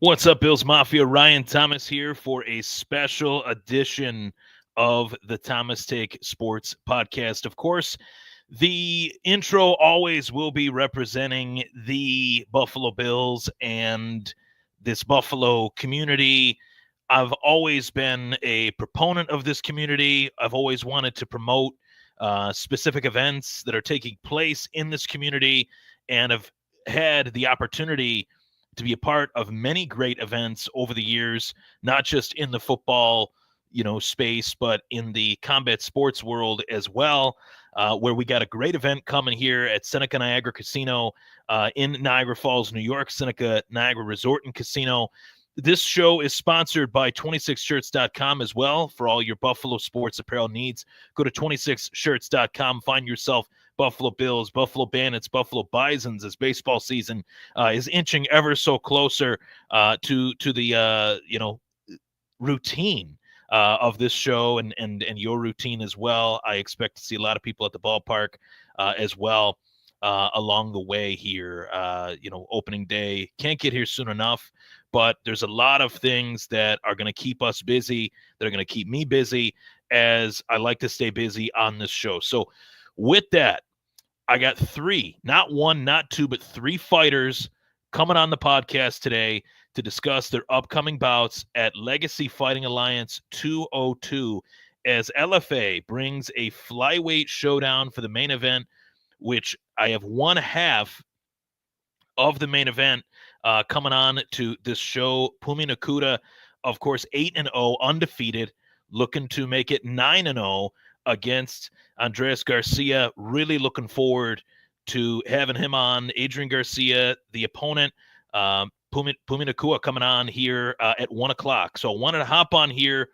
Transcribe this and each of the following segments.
What's up, Bills Mafia? Ryan Thomas here for a special edition of the Thomas Take Sports Podcast. Of course, the intro always will be representing the Buffalo Bills and this Buffalo community. I've always been a proponent of this community. I've always wanted to promote specific events that are taking place in this community, and have had the opportunity to be a part of many great events over the years, not just in the football, space, but in the combat sports world as well, where we got a great event coming here at Seneca Niagara Casino in Niagara Falls, New York, Seneca Niagara Resort and Casino. This show is sponsored by 26shirts.com as well for all your Buffalo sports apparel needs. Go to 26shirts.com, find yourself Buffalo Bills, Buffalo Bandits, Buffalo Bisons as baseball season is inching ever so closer to the routine of this show and your routine as well. I expect to see a lot of people at the ballpark as well along the way here. Opening day can't get here soon enough, but there's a lot of things that are going to keep us busy, that are going to keep me busy, as I like to stay busy on this show. So with that, I got three, not one, not two, but three fighters coming on the podcast today to discuss their upcoming bouts at Legacy Fighting Alliance 202 as LFA brings a flyweight showdown for the main event, which I have one half of the main event coming on to this show. Phumi Nkuta, of course, 8-0, undefeated, looking to make it 9-0 against Andreas Garcia. Really looking forward to having him on. Adrian Garcia, the opponent. Phumi Nkuta coming on here at 1 o'clock. So I wanted to hop on here,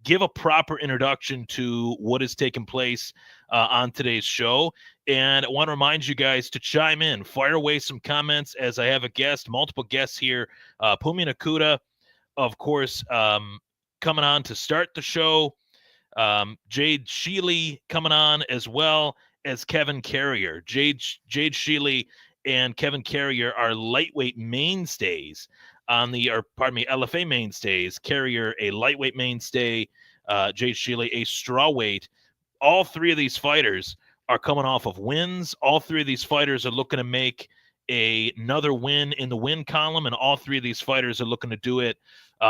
give a proper introduction to what is taking place on today's show. And I want to remind you guys to chime in, fire away some comments as I have a guest, multiple guests here. Phumi Nkuta, of course, coming on to start the show. Jayde Sheeley coming on, as well as Kevin Carrier. Jayde Sheeley and Kevin Carrier are lightweight mainstays on LFA mainstays. Carrier, a lightweight mainstay. Jayde Sheeley, a strawweight. All three of these fighters are coming off of wins. All three of these fighters are looking to make another win in the win column, and all three of these fighters are looking to do it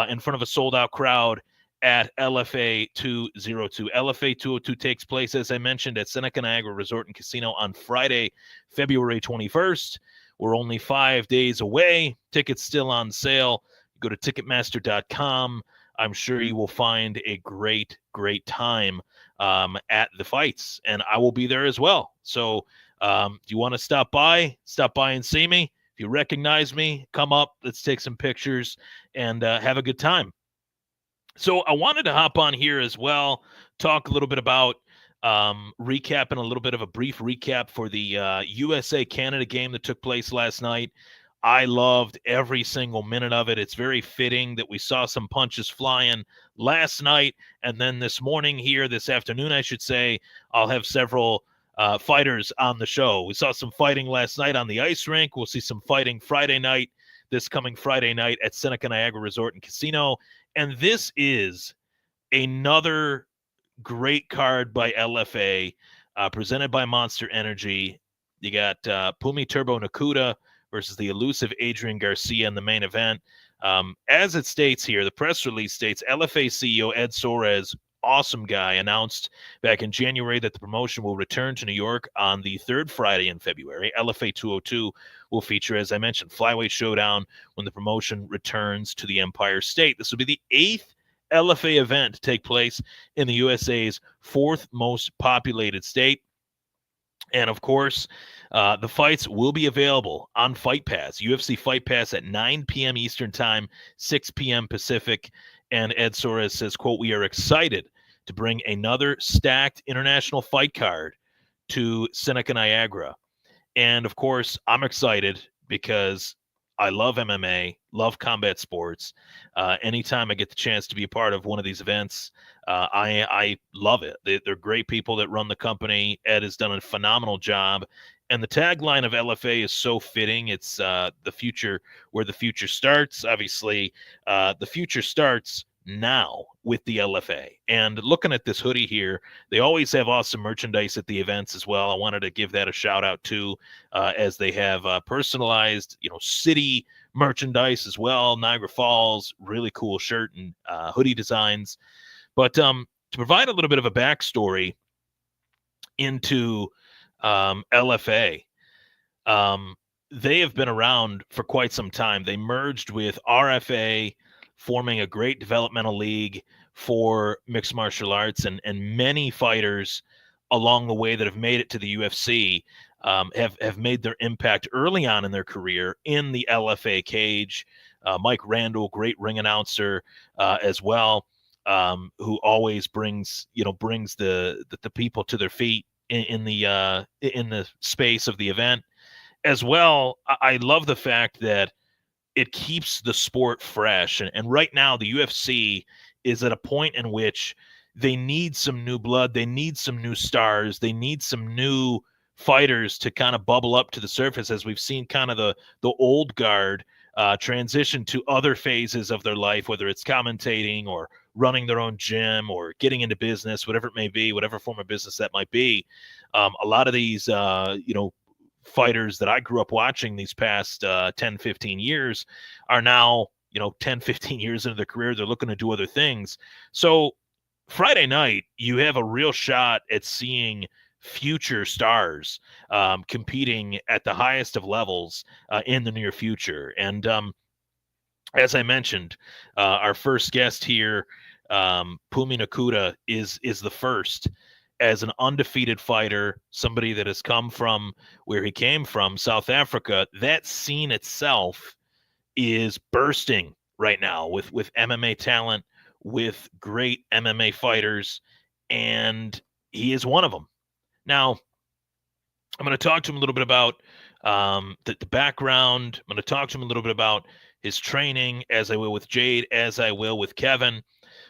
in front of a sold-out crowd at LFA 202. LFA 202 takes place, as I mentioned, at Seneca Niagara Resort and Casino on Friday, February 21st. We're only 5 days away. Tickets still on sale. Go to Ticketmaster.com. I'm sure you will find a great, great time at the fights, and I will be there as well. So if you want to stop by and see me. If you recognize me, come up. Let's take some pictures and have a good time. So I wanted to hop on here as well, talk a little bit about recapping a little bit of a brief recap for the USA-Canada game that took place last night. I loved every single minute of it. It's very fitting that we saw some punches flying last night, and then this afternoon, I should say, I'll have several fighters on the show. We saw some fighting last night on the ice rink. We'll see some fighting this coming Friday night at Seneca Niagara Resort and Casino. And this is another great card by LFA, presented by Monster Energy. You got Phumi Turbo Nkuta versus the elusive Adrian Garcia in the main event. As it states here, the press release states, LFA CEO Ed Soares, awesome guy, announced back in January that the promotion will return to New York on the third Friday in February. LFA 202 will feature, as I mentioned, flyweight showdown when the promotion returns to the Empire State. This will be the 8th LFA event to take place in the USA's 4th most populated state. And of course, the fights will be available on Fight Pass, UFC Fight Pass at 9 p.m. Eastern Time, 6 p.m. Pacific. And Ed Soares says, quote, "We are excited to bring another stacked international fight card to Seneca Niagara." And of course, I'm excited because I love MMA, love combat sports. Anytime I get the chance to be a part of one of these events, I love it. They're great people that run the company. Ed has done a phenomenal job, And the tagline of LFA is so fitting. It's the future where the future starts. Obviously, the future starts now with the LFA. And looking at this hoodie here, they always have awesome merchandise at the events as well. I wanted to give that a shout out too, as they have personalized, city merchandise as well. Niagara Falls, really cool shirt and hoodie designs. But to provide a little bit of a backstory into LFA, they have been around for quite some time. They merged with RFA, forming a great developmental league for mixed martial arts, and many fighters along the way that have made it to the UFC have made their impact early on in their career in the LFA cage. Mike Randall, great ring announcer as well, who always brings the people to their feet in the space of the event. As well, I love the fact that it keeps the sport fresh. And right now, the UFC is at a point in which they need some new blood. They need some new stars. They need some new fighters to kind of bubble up to the surface, as we've seen kind of the old guard transition to other phases of their life, whether it's commentating or running their own gym or getting into business, whatever it may be, whatever form of business that might be. A lot of these, fighters that I grew up watching these past 10, 15 years are now, 10, 15 years into their career. They're looking to do other things. So Friday night, you have a real shot at seeing future stars competing at the highest of levels in the near future. And as I mentioned, our first guest here, Phumi Nkuta, is the first as an undefeated fighter, somebody that has come from where he came from, South Africa. That scene itself is bursting right now with MMA talent, with great MMA fighters, and he is one of them. Now, I'm going to talk to him a little bit about the background. I'm going to talk to him a little bit about his training, as I will with Jayde, as I will with Kevin.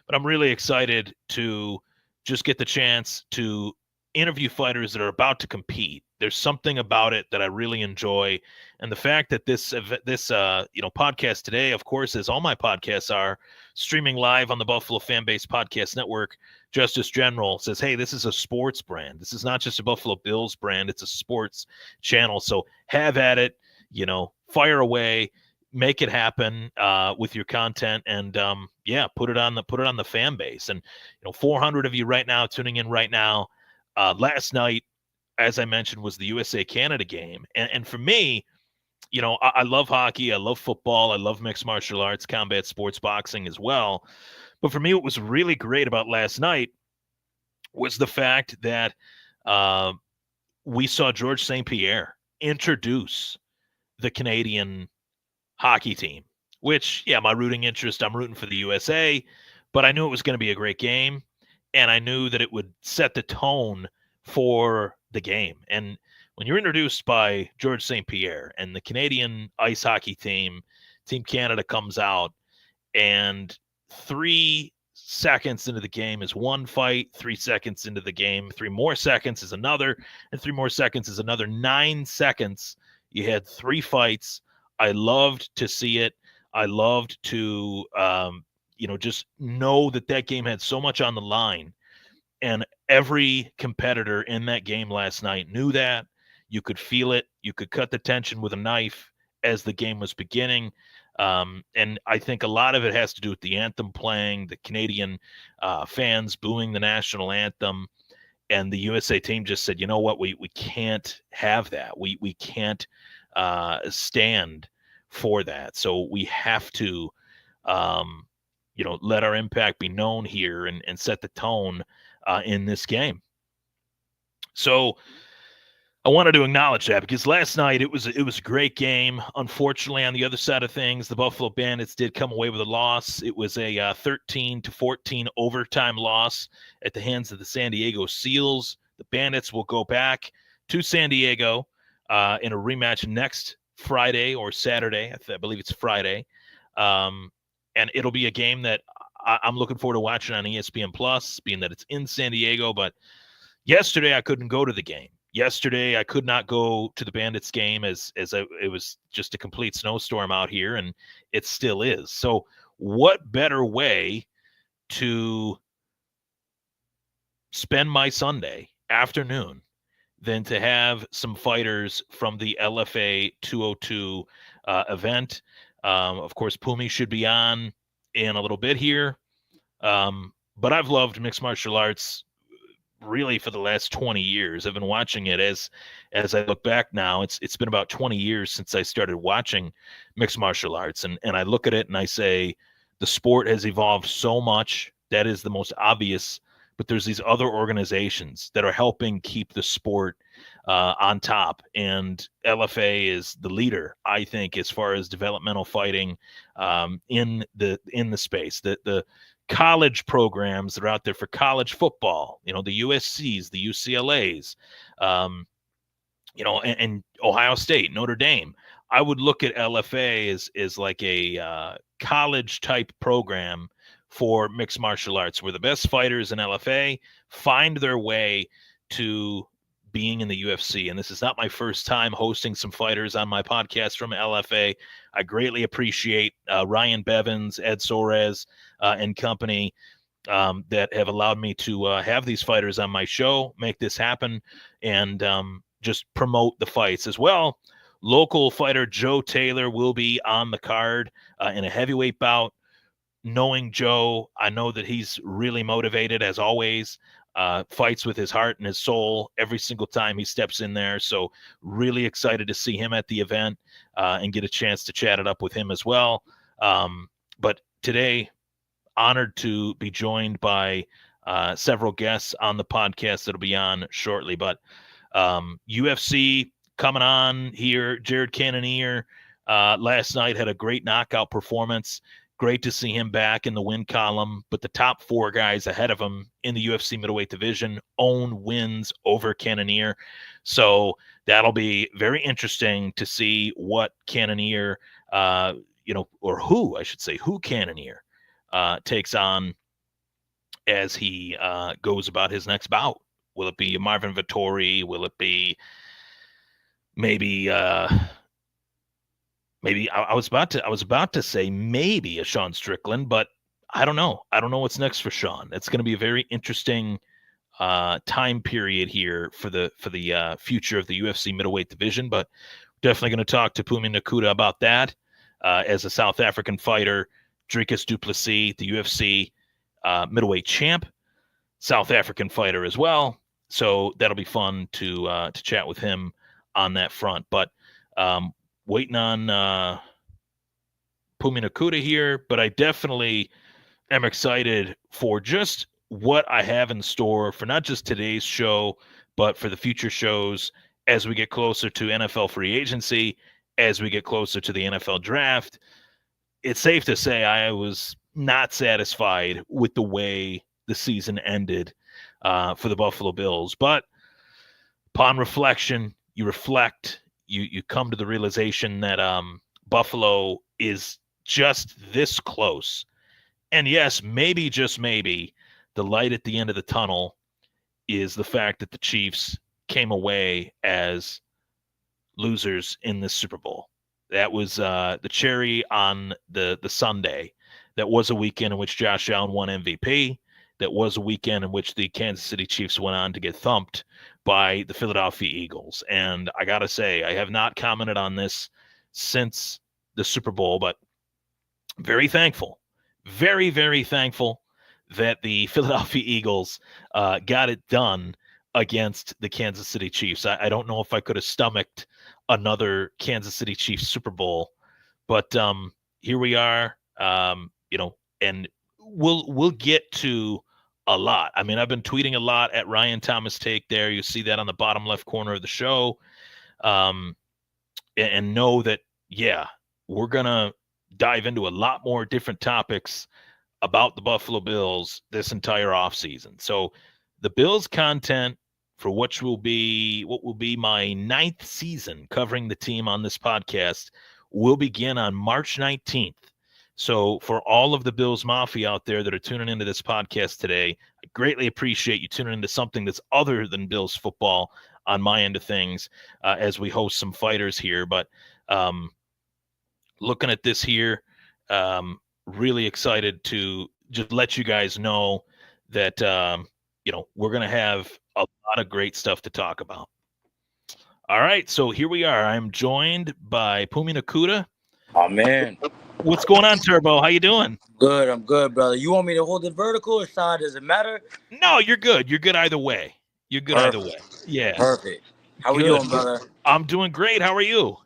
But I'm really excited to just get the chance to interview fighters that are about to compete. There's something about it that I really enjoy. And the fact that this podcast today, of course, as all my podcasts are, streaming live on the Buffalo Fanbase Podcast Network, Justice General says, hey, this is a sports brand. This is not just a Buffalo Bills brand. It's a sports channel. So have at it, fire away, make it happen with your content, and put it on the fan base. And 400 of you right now tuning in right now. Last night, as I mentioned, was the USA Canada game, and for me, I love hockey, I love football, I love mixed martial arts, combat sports, boxing as well. But for me, what was really great about last night was the fact that we saw Georges St-Pierre introduce the Canadian hockey team, which, my rooting interest, I'm rooting for the USA, but I knew it was going to be a great game, and I knew that it would set the tone for the game. And when you're introduced by Georges St-Pierre and the Canadian ice hockey team, Team Canada comes out, and 3 seconds into the game is one fight, 3 seconds into the game, 3 more seconds is another, and 3 more seconds is another. 9 seconds, you had 3 fights. I loved to see it. I loved to, just know that game had so much on the line. And every competitor in that game last night knew that. You could feel it. You could cut the tension with a knife as the game was beginning. And I think a lot of it has to do with the anthem playing, the Canadian fans booing the national anthem. And the USA team just said, you know what, we can't have that. We can't stand for that. So we have to, let our impact be known here and set the tone in this game. So I wanted to acknowledge that, because last night it was a great game. Unfortunately, on the other side of things, the Buffalo Bandits did come away with a loss. It was a 13-14 overtime loss at the hands of the San Diego Seals. The Bandits will go back to San Diego in a rematch next Friday or Saturday. I believe it's Friday. And it'll be a game that I'm looking forward to watching on ESPN Plus, being that it's in San Diego. But yesterday I couldn't go to the game. Yesterday, I could not go to the Bandits game as it was just a complete snowstorm out here, and it still is. So what better way to spend my Sunday afternoon than to have some fighters from the LFA 202 event? Of course, Phumi should be on in a little bit here. But I've loved mixed martial arts really for the last 20 years. I've been watching it as I look back now. It's been about 20 years since I started watching mixed martial arts, and I look at it and I say the sport has evolved so much. That is the most obvious, but there's these other organizations that are helping keep the sport on top, and LFA is the leader, I think, as far as developmental fighting in the space. The college programs that are out there for college football, the USCs, the UCLAs, and Ohio State, Notre Dame. I would look at LFA as like a college type program for mixed martial arts, where the best fighters in LFA find their way to being in the UFC. And this is not my first time hosting some fighters on my podcast from LFA. I greatly appreciate Ryan Bevins, Ed Soares, and company that have allowed me to have these fighters on my show, make this happen, and just promote the fights as well. Local fighter Joe Taylor will be on the card in a heavyweight bout. Knowing Joe, I know that he's really motivated, as always, fights with his heart and his soul every single time he steps in there. So really excited to see him at the event and get a chance to chat it up with him as well. But today, honored to be joined by several guests on the podcast that'll be on shortly. But UFC coming on here. Jared Cannonier last night had a great knockout performance. Great to see him back in the win column, but the top four guys ahead of him in the UFC middleweight division own wins over Cannonier. So that'll be very interesting to see what Cannonier, or who, I should say, who Cannonier takes on as he goes about his next bout. Will it be Marvin Vettori? Will it be maybe I was about to say maybe a Sean Strickland, but I don't know. I don't know what's next for Sean. It's going to be a very interesting time period here for the future of the UFC middleweight division. But definitely going to talk to Phumi Nkuta about that as a South African fighter. Dricus du Plessis, the UFC middleweight champ, South African fighter as well. So that'll be fun to chat with him on that front. But waiting on Phumi Nkuta here, but I definitely am excited for just what I have in store for not just today's show, but for the future shows as we get closer to NFL free agency, as we get closer to the NFL draft. It's safe to say I was not satisfied with the way the season ended for the Buffalo Bills. But upon reflection, you reflect, you come to the realization that Buffalo is just this close. And yes, maybe, just maybe, the light at the end of the tunnel is the fact that the Chiefs came away as losers in this Super Bowl. That was the cherry on the Sunday. That was a weekend in which Josh Allen won MVP. That was a weekend in which the Kansas City Chiefs went on to get thumped by the Philadelphia Eagles. And I got to say, I have not commented on this since the Super Bowl, but very thankful, very, very thankful that the Philadelphia Eagles got it done against the Kansas City Chiefs. I don't know if I could have stomached another Kansas City Chiefs Super Bowl, but here we are, and we'll get to a lot. I mean, I've been tweeting a lot at Ryan Thomas Take there. You see that on the bottom left corner of the show. And know that, yeah, we're going to dive into a lot more different topics about the Buffalo Bills this entire offseason. So the Bills content for what will be my 9th season covering the team on this podcast will begin on March 19th. So for all of the Bills Mafia out there that are tuning into this podcast today, I greatly appreciate you tuning into something that's other than Bills football on my end of things as we host some fighters here. But looking at this here, really excited to just let you guys know that, we're going to have a lot of great stuff to talk about. All right, so here we are. I'm joined by Phumi Nkuta. Oh man, What's going on, Turbo? How you doing? good. I'm good, brother. You want me to hold it vertical or side? Does it matter? No, you're good. You're good either way. You're good either way. Perfect. Yeah, Perfect. How we good. doing, brother? I'm doing great. How are you?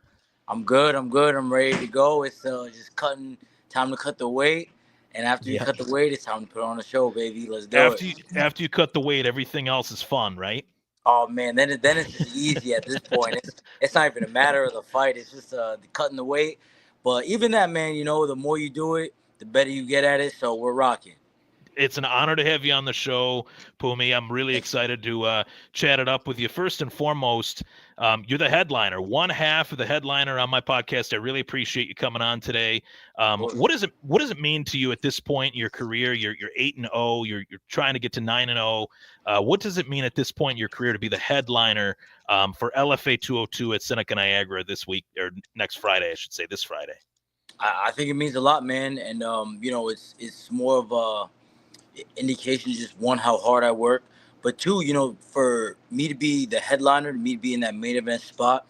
I'm good. I'm good. I'm ready to go. It's just cutting. Time to cut the weight, and after you Yeah. cut the weight, it's time to put on a show, baby. Let's do it. After you cut the weight, everything else is fun, right? Oh man, then it's just easy at this point. It's not even a matter of the fight. It's just cutting the weight. But even that, man, the more you do it, the better you get at it. So we're rocking. It's an honor to have you on the show, Phumi. I'm really excited to chat it up with you. First and foremost, you're the headliner, one half of the headliner on my podcast. I really appreciate you coming on today. What does it mean to you at this point in your career? You're 8-0. You're trying to get to 9-0. What does it mean at this point in your career to be the headliner for LFA 202 at Seneca Niagara this week, or next Friday, I should say, this Friday? I think it means a lot, man, and it's more of a indication, just one, how hard I work, but two, for me to be the headliner, to me to be in that main event spot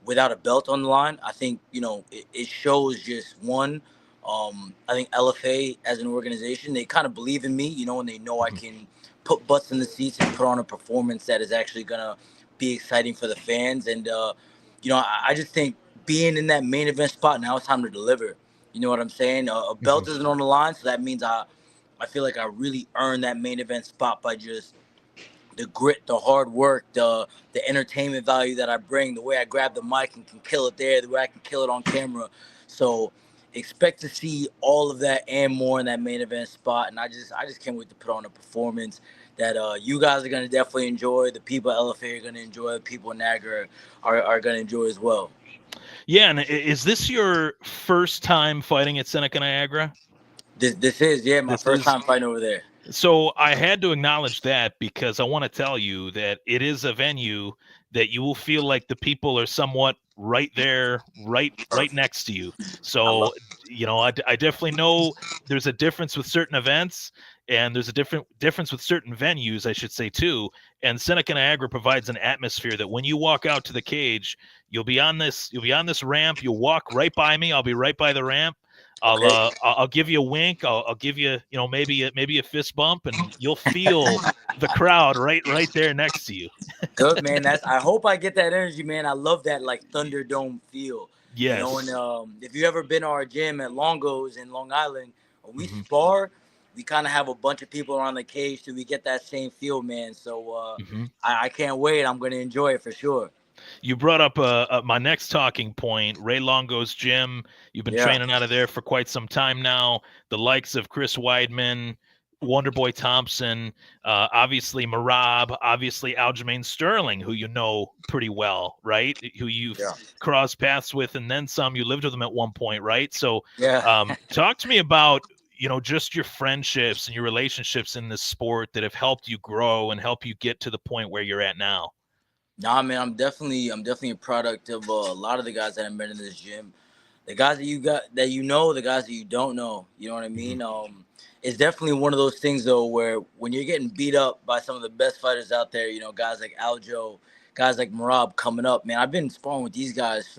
without a belt on the line, I think it shows just one. I think LFA as an organization, they kind of believe in me, and they know I can put butts in the seats and put on a performance that is actually gonna be exciting for the fans. And I just think being in that main event spot, now it's time to deliver. You know what I'm saying? A belt isn't on the line, so that means I feel like I really earned that main event spot by just the grit, the hard work, the entertainment value that I bring, the way I grab the mic and can kill it there, the way I can kill it on camera. So expect to see all of that and more in that main event spot. And I just can't wait to put on a performance that you guys are gonna definitely enjoy. The people at LFA are gonna enjoy. The people in Niagara are gonna enjoy as well. Yeah, and is this your first time fighting at Seneca Niagara? This is my This first is time fighting over there. So I had to acknowledge that because I want to tell you that it is a venue that you will feel like the people are somewhat right there, right next to you. I love So, I definitely know there's a difference with certain events, and there's a difference with certain venues, I should say too. And Seneca Niagara provides an atmosphere that when you walk out to the cage, you'll be on this ramp. You'll walk right by me. I'll be right by the ramp. I'll give you a wink. I'll give you, maybe a fist bump, and you'll feel the crowd right there next to you. Good, man. I hope I get that energy, man. I love that like Thunderdome feel. And Yes. if you ever been to our gym at Longo's in Long Island, when we hmm spar, we kind of have a bunch of people around the cage, so we get that same feel, man. So hmm I can't wait. I'm gonna enjoy it for sure. You brought up my next talking point, Ray Longo's gym. You've been Yeah, training out of there for quite some time now. The likes of Chris Weidman, Wonderboy Thompson, obviously Marab, obviously Aljamain Sterling, who you know pretty well, right? Who you've yeah, crossed paths with, and then some. You lived with them at one point, right? So, yeah. talk to me about just your friendships and your relationships in this sport that have helped you grow and help you get to the point where you're at now. Nah, man. I'm definitely a product of a lot of the guys that I met in this gym. The guys that you got that the guys that you don't know. You know what I hmm mean? It's definitely one of those things though where when you're getting beat up by some of the best fighters out there, guys like Aljo, guys like Marab coming up, man. I've been sparring with these guys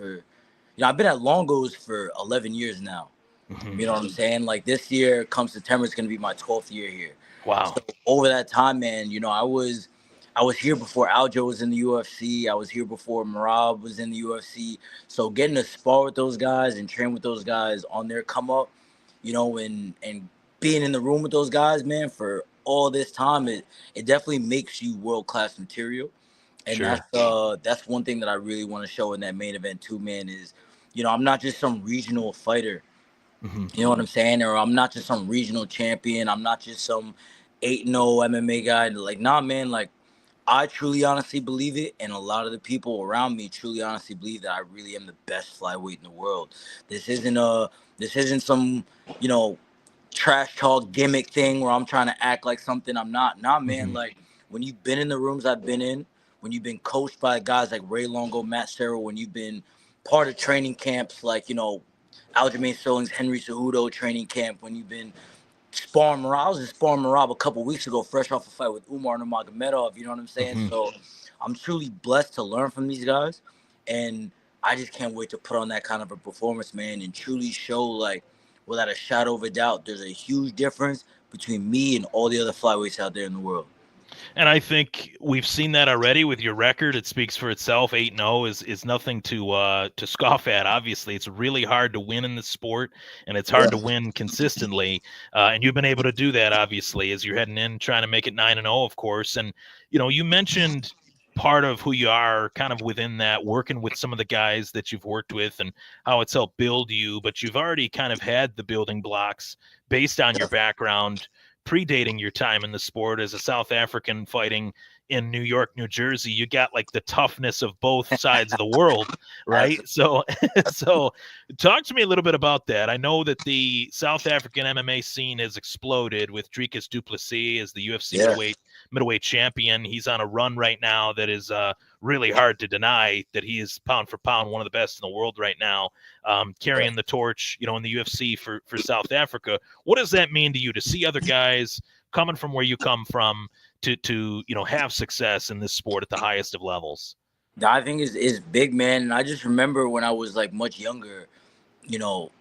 I've been at Longo's for 11 years now. hmm You know what I'm saying? Like this year, come September, it's gonna be my 12th year here. So Wow. over that time, man, I was here before Aljo was in the UFC. I was here before Marab was in the UFC. So getting to spar with those guys and train with those guys on their come up, and being in the room with those guys, man, for all this time, it definitely makes you world class material. And Sure. that's one thing that I really want to show in that main event too, man, is I'm not just some regional fighter. hmm You know what I'm saying? Or I'm not just some regional champion. I'm not just some 8-0 MMA guy. Like, nah, man, like I truly honestly believe it, and a lot of the people around me truly honestly believe that I really am the best flyweight in the world. This isn't a this isn't some, you know, trash talk gimmick thing where I'm trying to act like something I'm not. Nah, man, Hmm. like when you've been in the rooms I've been in, when you've been coached by guys like Ray Longo, Matt Serra, when you've been part of training camps like, Aljamain Sterling's Henry Cejudo training camp, when you've been sparring Marab. I was in sparring Marab a couple weeks ago, fresh off a fight with Umar Nurmagomedov. You know what I'm saying? Hmm. So I'm truly blessed to learn from these guys, and I just can't wait to put on that kind of a performance, man, and truly show, like, without a shadow of a doubt, there's a huge difference between me and all the other flyweights out there in the world. And I think we've seen that already with your record. It speaks for itself. 8-0 is nothing to scoff at. Obviously, it's really hard to win in the sport, and it's hard Yeah, to win consistently. And you've been able to do that, obviously, as you're heading in, trying to make it 9-0, of course. And you mentioned part of who you are kind of within that, working with some of the guys that you've worked with and how it's helped build you, but you've already kind of had the building blocks based on your yeah, background predating your time in the sport as a South African fighting in New York, New Jersey. You got like the toughness of both sides of the world, right? absolutely. So, so talk to me a little bit about that. I know that the South African MMA scene has exploded with Dricus du Plessis as the UFC Yeah, middleweight champion. He's on a run right now that is really hard to deny that he is pound for pound one of the best in the world right now, yeah. carrying the torch, in the UFC for South Africa. What does that mean to you to see other guys coming from where you come from to have success in this sport at the highest of levels? I think is big, man. And I just remember when I was like much younger, you know,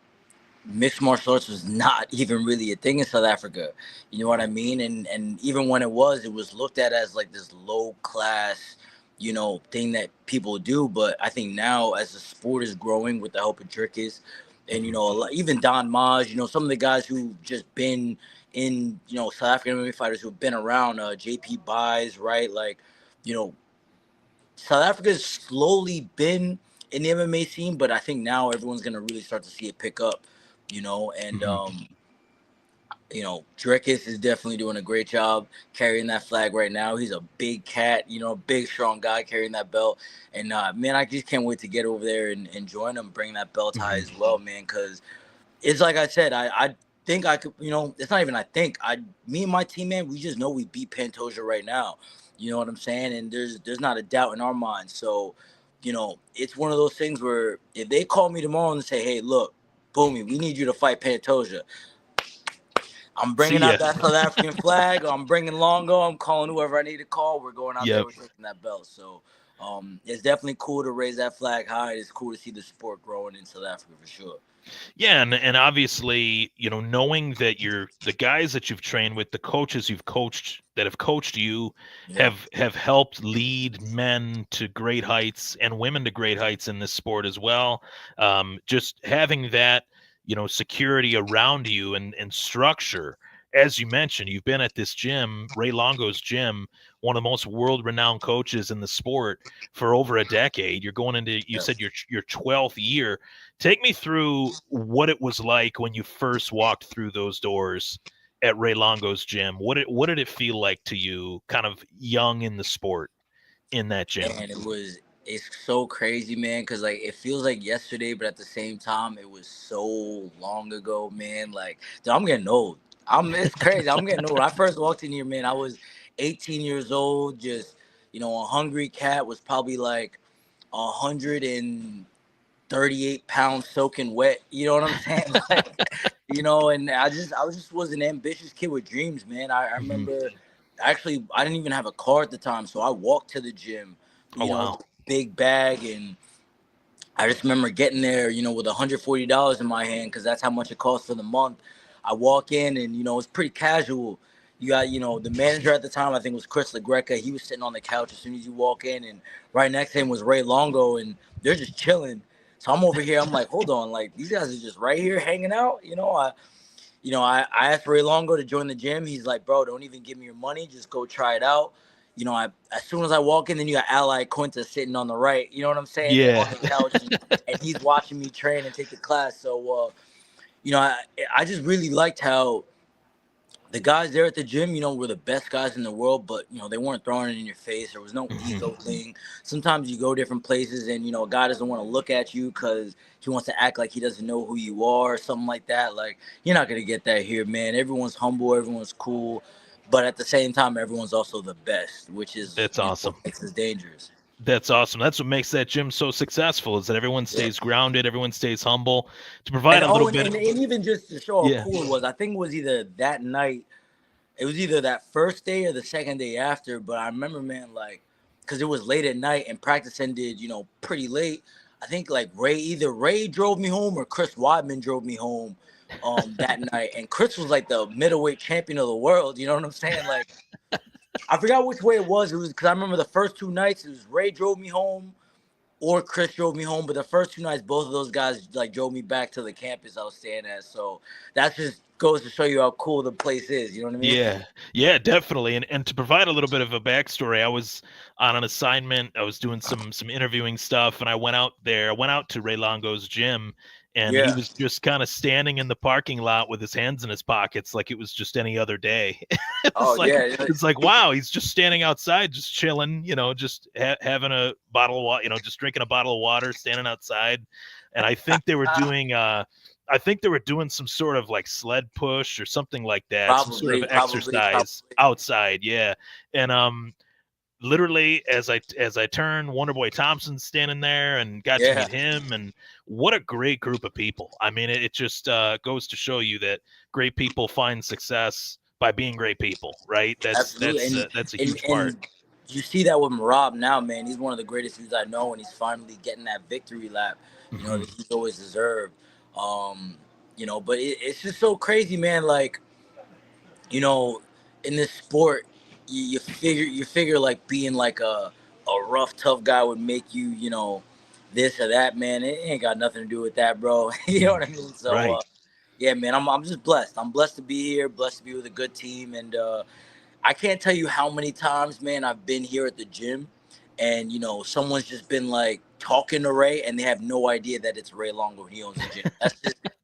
mixed martial arts was not even really a thing in South Africa. You know what I mean? And even when it was looked at as like this low class, thing that people do. But I think now as the sport is growing with the help of Dricus and Hmm. even Don Maj, some of the guys who just been in, South African MMA fighters who've been around, JP Buys, right? Like, you know, South Africa's slowly been in the MMA scene, but I think now everyone's gonna really start to see it pick up, and Hmm. Dricus is definitely doing a great job carrying that flag right now. He's a big cat, a big strong guy carrying that belt, and man, I just can't wait to get over there and join him, bring that belt high Hmm. as well, man, because it's like I said, I think I could, it's not even I think. Me and my team, man, we just know we beat Pantoja right now. You know what I'm saying? And there's not a doubt in our minds. So, it's one of those things where if they call me tomorrow and say, hey, look, Phumi, we need you to fight Pantoja. I'm See bringing ya. out that South African flag. I'm bringing Longo. I'm calling whoever I need to call. We're going out there. Yep. We're taking that belt. So, it's definitely cool to raise that flag high. It's cool to see the sport growing in South Africa for sure. Yeah, and obviously, knowing that the guys that you've trained with, the coaches you've coached that have coached you, Yeah. have helped lead men to great heights and women to great heights in this sport as well. Just having that, security around you and structure. As you mentioned, you've been at this gym, Ray Longo's gym, one of the most world-renowned coaches in the sport for over a decade. You're going into, you Yeah. said your 12th year. Take me through what it was like when you first walked through those doors at Ray Longo's gym. What did it feel like to you, kind of young in the sport in that gym? And it's so crazy, man, because like it feels like yesterday, but at the same time it was so long ago, man. Like, dude, I'm getting old. It's crazy. I'm getting old. I first walked in here, man, I was 18 years old, just, a hungry cat, was probably like 138 pounds soaking wet. You know what I'm saying? Like, and I was an ambitious kid with dreams, man. I Hmm. remember, actually, I didn't even have a car at the time, so I walked to the gym, Oh with wow. a big bag, and I just remember getting there, with $140 in my hand, because that's how much it costs for the month. I walk in, and it's pretty casual. You got, the manager at the time, I think, was Chris LaGreca. He was sitting on the couch as soon as you walk in, and right next to him was Ray Longo, and they're just chilling. So I'm over here. I'm like, hold on, like these guys are just right here hanging out. I asked Ray Longo to join the gym. He's like, bro, don't even give me your money. Just go try it out. As soon as I walk in, then you got Ally Quinta sitting on the right. You know what I'm saying? On Yeah. the couch, and he's watching me train and take the class. So, I just really liked how the guys there at the gym, were the best guys in the world, but they weren't throwing it in your face. There was no Hmm. ego thing. Sometimes you go different places, and a guy doesn't want to look at you because he wants to act like he doesn't know who you are, or something like that. Like, you're not gonna get that here, man. Everyone's humble, everyone's cool, but at the same time, everyone's also the best, which is That's awesome. what makes us dangerous. That's awesome. That's what makes that gym so successful, is that everyone Yeah. stays grounded, everyone stays humble. To And provide a little bit, and even just to show how yeah. cool it was, I think it was either that night. It was either that first day or the second day after, but I remember, man, like, because it was late at night and practice ended, pretty late. I think like either Ray drove me home or Chris Weidman drove me home that night. And Chris was like the middleweight champion of the world. You know what I'm saying? Like, I forgot which way it was. It was because I remember the first two nights it was Ray drove me home or Chris drove me home. But the first two nights, both of those guys like drove me back to the campus I was staying at. So that just goes to show you how cool the place is. You know what I mean? Yeah, definitely. And to provide a little bit of a backstory, I was on an assignment. I was doing some interviewing stuff, and I went out there. I went out to Ray Longo's gym, and he Yeah. was just kind of standing in the parking lot with his hands in his pockets, like it was just any other day. Oh yeah. It's like, wow, he's just standing outside, just chilling, just having a bottle of water, just drinking a bottle of water, standing outside. And I think they were doing some sort of like sled push or something like that, some sort of Probably. exercise outside. Yeah. And literally as I turned, Wonderboy Thompson's standing there, and got to Yeah, meet him. And what a great group of people. I mean, it just goes to show you that great people find success by being great people, right? That's absolutely. that's And uh, that's a and huge part. and you see that with Rob now, man. He's one of the greatest dudes I know, and he's finally getting that victory lap, Hmm. that he's always deserved. Um, but it's just so crazy, man. Like, you know, in this sport, you figure like being like a rough, tough guy would make you, this or that, man. It ain't got nothing to do with that, bro. You know what I mean? So, Right. yeah, man, I'm just blessed. I'm blessed to be here, blessed to be with a good team, and I can't tell you how many times, man, I've been here at the gym, and someone's just been like talking to Ray, and they have no idea that it's Ray Longo. He owns the gym.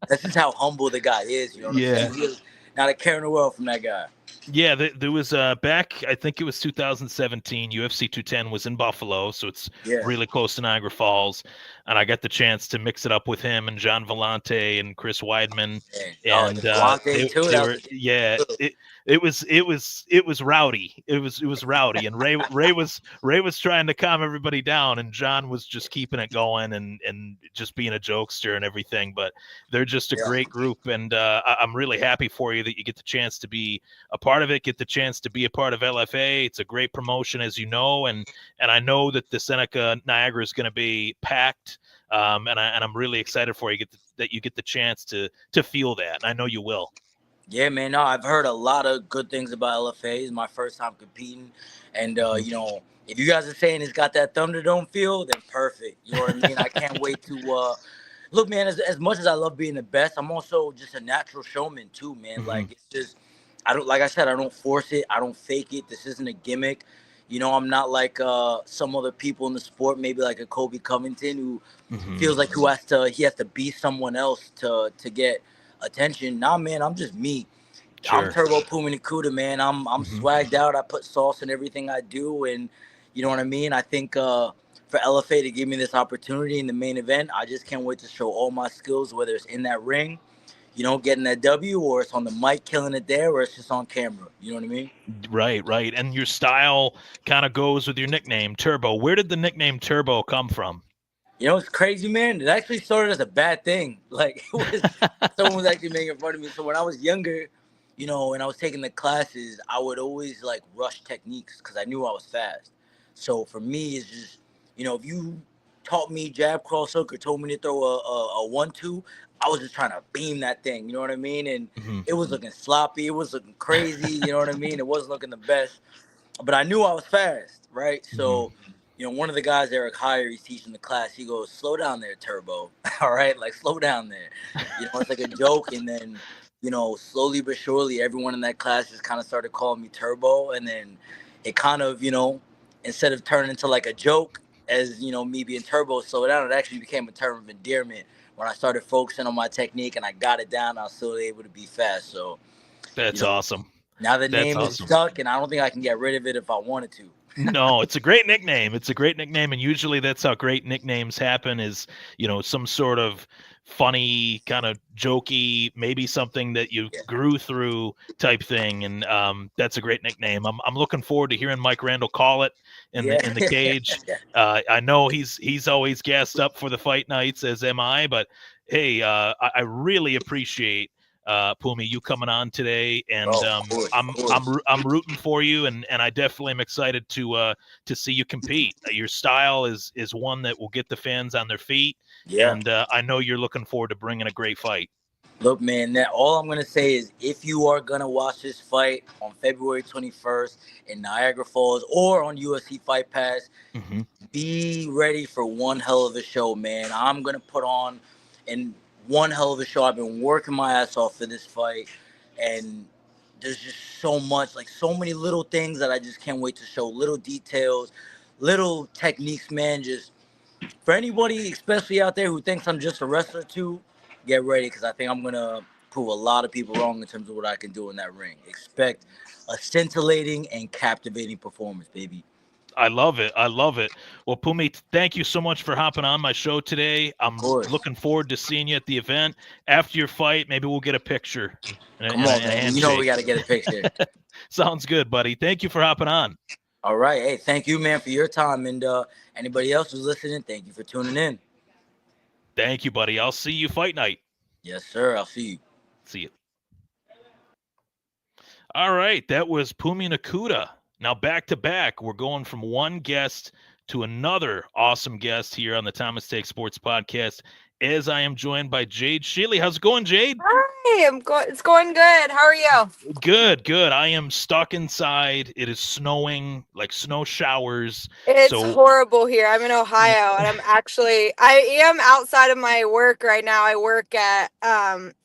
That's just how humble the guy is. You know what I'm Yeah. saying? Not a care in the world from that guy. Yeah, there was back, I think it was 2017, UFC 210 was in Buffalo, so it's Yeah. really close to Niagara Falls, and I got the chance to mix it up with him and John Vellante and Chris Weidman. And, oh, the And Vellante they too. they That was were, a good yeah, too. it was rowdy. It was rowdy, and Ray was trying to calm everybody down, and John was just keeping it going, and just being a jokester and everything. But they're just a Yeah. great group, and I'm really happy for you that you get the chance to be a part of it, get the chance to be a part of LFA. It's a great promotion, as you know, and I know that the Seneca Niagara is going to be packed. And I'm really excited for you, that you get the chance to feel that, and I know you will. Yeah, man. No, I've heard a lot of good things about LFA. It's my first time competing, and Mhm. if you guys are saying it's got that Thunderdome feel, then perfect. You know what I mean? I can't wait to look, man. As much as I love being the best, I'm also just a natural showman too, man. Mhm. Like, it's just I don't, like I said, I don't force it. I don't fake it. This isn't a gimmick. I'm not like some other people in the sport, maybe like a Kobe Covington, who Mhm. feels like he has to be someone else to get attention. Nah, man, I'm just me. I'm Sure. Turbo Puma Nkuta, man. I'm Mhm. swagged out. I put sauce in everything I do, and you know what I mean. I think for LFA to give me this opportunity in the main event, I just can't wait to show all my skills, whether it's in that ring, getting that W, or it's on the mic, killing it there, or it's just on camera. You know what I mean? Right. And your style kind of goes with your nickname, Turbo. Where did the nickname Turbo come from? It's crazy, man. It actually started as a bad thing. Like, it was someone was actually making fun of me. So when I was younger, and I was taking the classes, I would always like rush techniques because I knew I was fast. So for me, it's just, if you taught me jab cross hook or told me to throw a 1-2, I was just trying to beam that thing. You know what I mean? And Mhm. it was looking sloppy. It was looking crazy. You know what I mean? It wasn't looking the best, but I knew I was fast, right? Mhm. So, one of the guys, Eric Heyer, he's teaching the class. He goes, "Slow down there, Turbo." All right, like, slow down there. It's like a joke, and then, slowly but surely, everyone in that class just kind of started calling me Turbo, and then it kind of, instead of turning into like a joke, as me being Turbo, slow down, it actually became a term of endearment when I started focusing on my technique and I got it down. I was still able to be fast. So, you That's know, awesome. Now the That's name is awesome. stuck, and I don't think I can get rid of it if I wanted to. No, it's a great nickname. It's a great nickname, and usually that's how great nicknames happen. Is some sort of funny, kind of jokey, maybe something that you Yeah. grew through type thing, and that's a great nickname. I'm looking forward to hearing Mike Randall call it in Yeah. the cage. I know he's always gassed up for the fight nights, as am I. But hey, I really appreciate Phumi, you coming on today, and Bro, of course, of I'm course. I'm rooting for you, and I definitely am excited to see you compete. Your style is one that will get the fans on their feet, Yeah. and I know you're looking forward to bringing a great fight. Look, man, that all I'm gonna say is if you are gonna watch this fight on February 21st in Niagara Falls or on UFC Fight Pass, Hmm. be ready for one hell of a show, man. I'm gonna put on and one hell of a show. I've been working my ass off for this fight, and there's just so much, like so many little things that I just can't wait to show. Little details, little techniques, man. Just for anybody, especially out there who thinks I'm just a wrestler too, get ready because I think I'm gonna prove a lot of people wrong in terms of what I can do in that ring. Expect a scintillating and captivating performance, baby. I love it. I love it. Well, Phumi, thank you so much for hopping on my show today. Of I'm course. looking forward to seeing you at the event. After your fight, maybe we'll get a picture and Come on, and a man. You know we handshake. got to get a picture. Sounds good, buddy. Thank you for hopping on. All right. Hey, thank you, man, for your time. And anybody else who's listening, thank you for tuning in. Thank you, buddy. I'll see you fight night. Yes, sir. I'll see you. See you. All right, that was Phumi Nkuta. Now back to back, we're going from one guest to another awesome guest here on the Thomas Take Sports Podcast. As I am joined by Jayde Sheeley. How's it going, Jayde? Hi, it's going good. How are you? Good, good. I am stuck inside. It is snowing, like snow showers. It's So horrible here. I'm in Ohio and I am outside of my work right now. I work at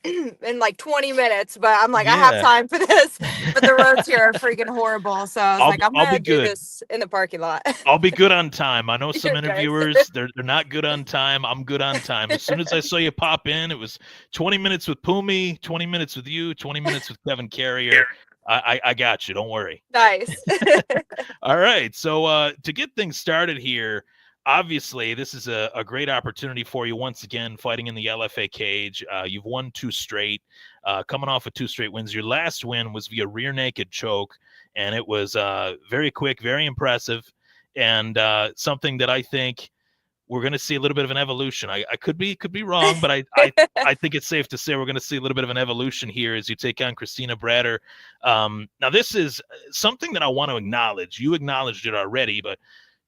in like 20 minutes, but I'm like I have yeah, time for this. But the roads here are freaking horrible. So I was like I'm I'll be gonna do good. this in the parking lot. I'll be good on time. I know some You're good. interviewers, they're not good on time. I'm good on time. As soon as I saw you pop in, it was 20 minutes with Phumi, 20 minutes with you, 20 minutes with Kevin Carrier. I got you. Don't worry. Nice. All right. So to get things started here, obviously this is a great opportunity for you once again, fighting in the LFA cage. You've won two straight, coming off of two straight wins. Your last win was via rear naked choke, and it was very quick, very impressive, and something that I think we're going to see a little bit of an evolution. I could be wrong, but I think it's safe to say we're going to see a little bit of an evolution here as you take on Christina Brador. Now, this is something that I want to acknowledge. You acknowledged it already, but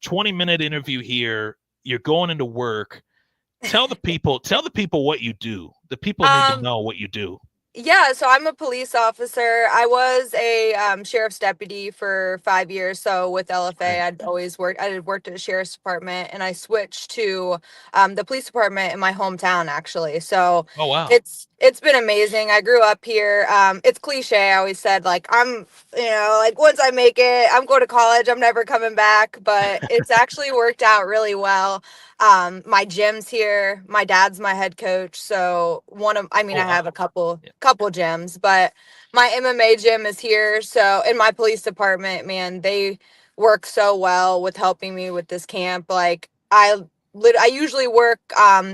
20-minute interview here. You're going into work. Tell the people what you do. The people need to know what you do. Yeah, so I'm a police officer. I was a sheriff's deputy for 5 years. So with LFA, I had worked at a sheriff's department, and I switched to the police department in my hometown, actually. So Oh, wow. it's been amazing. I grew up here. It's cliche. I always said like like once I make it, I'm going to college. I'm never coming back. But it's actually worked out really well. My gym's here. My dad's my head coach. So I have a couple gyms, but my MMA gym is here. So in my police department, man, they work so well with helping me with this camp. Like I usually work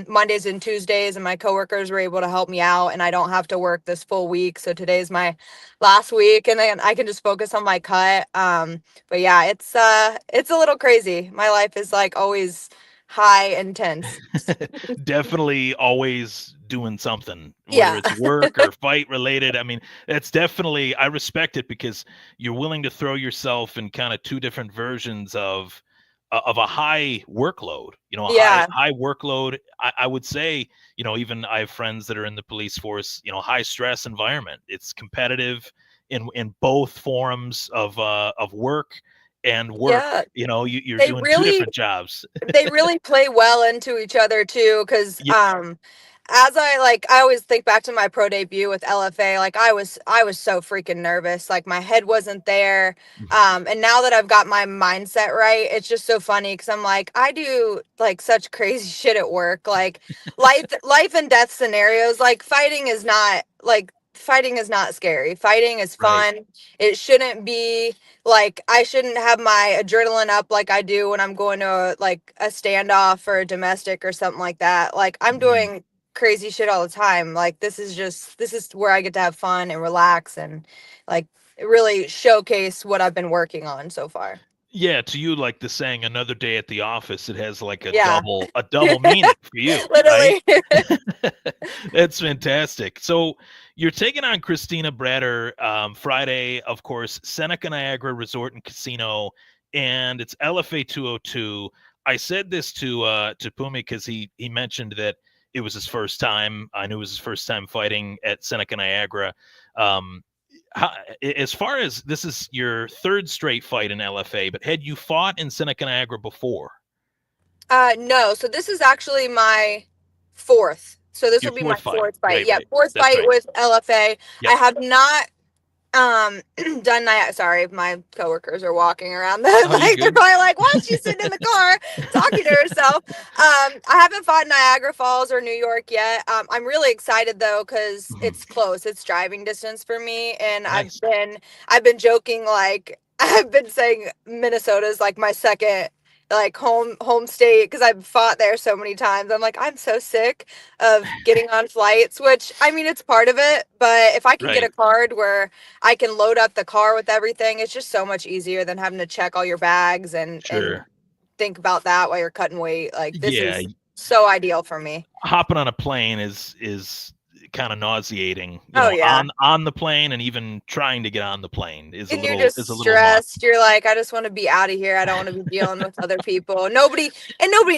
Mondays and Tuesdays, and my coworkers were able to help me out, and I don't have to work this full week. So today's my last week, and then I can just focus on my cut. But yeah, it's a little crazy. My life is like always high intense. Definitely always doing something, whether Yeah. it's work or fight related. I mean, that's definitely, I respect it because you're willing to throw yourself in kind of two different versions of a high workload, a Yeah. high workload. I would say, even I have friends that are in the police force, high stress environment. It's competitive in both forms of work and work. Yeah. You're They doing two really different jobs. they really play well into each other too, because Yeah. as I always think back to my pro debut with LFA, like I was so freaking nervous, like my head wasn't there. And now that I've got my mindset right, it's just so funny because I'm like, I do like such crazy shit at work, like life and death scenarios. Like fighting is not like fighting is not scary. Fighting is Right. fun. It shouldn't be like, I shouldn't have my adrenaline up like I do when I'm going to like a standoff or a domestic or something like that. Like, I'm Mhm. doing crazy shit all the time. Like, this is where I get to have fun and relax and like really showcase what I've been working on so far. Yeah, to you, like the saying "another day at the office," it has like Yeah. a double meaning for you, right? Literally. That's fantastic. So you're taking on Christina Brador Friday, of course, Seneca Niagara Resort and Casino, and it's LFA 202. I said this to Phumi because he mentioned that it was his first time. I knew it was his first time fighting at Seneca Niagara. Um, how, as far as this is your third straight fight in LFA, but had you fought in Seneca Niagara before? No. So this is actually my fourth. So this Your will be my fourth fight. fourth fight. Right, Yeah, right. fourth That's fight right. with LFA. I Yep. have not done that. Sorry, my coworkers are walking around the Oh, you're like they're good. probably like, why is she sitting in the car talking to herself? I haven't fought Niagara Falls or New York yet. I'm really excited though because Mhm. it's close. It's driving distance for me, and Nice. I've been joking like I've been saying Minnesota's like my second like home state because I've fought there so many times. I'm like, I'm so sick of getting on flights, which I mean it's part of it, but if I can get a Right. card where I can load up the car with everything, it's just so much easier than having to check all your bags and Sure. think about that while you're cutting weight. Like, this Yeah. is so ideal for me. Hopping on a plane is kind of nauseating, Oh yeah. on the plane, and even trying to get on the plane And you're just is a little nauseous. stressed. You're like, I just want to be out of here. I don't want to be dealing with other people. Nobody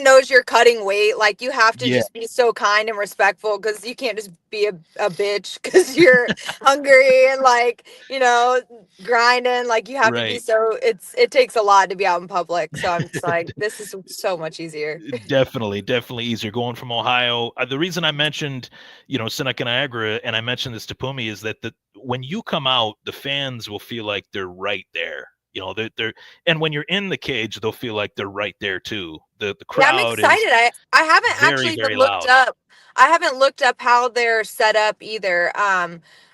knows you're cutting weight. Like, you have to Yeah. just be so kind and respectful because you can't just be a bitch because you're hungry and like, grinding. Like, you have to be Right. so it takes a lot to be out in public. So I'm just like, this is so much easier. Definitely, definitely easier going from Ohio. The reason I mentioned, Seneca Niagara, and I mentioned this to Pumi, is that when you come out, the fans will feel like they're right there. They're and when you're in the cage, they'll feel like they're right there too. The Yeah, I'm crowd is excited. I haven't very, actually even very looked loud. up. I haven't looked up how they're set up either.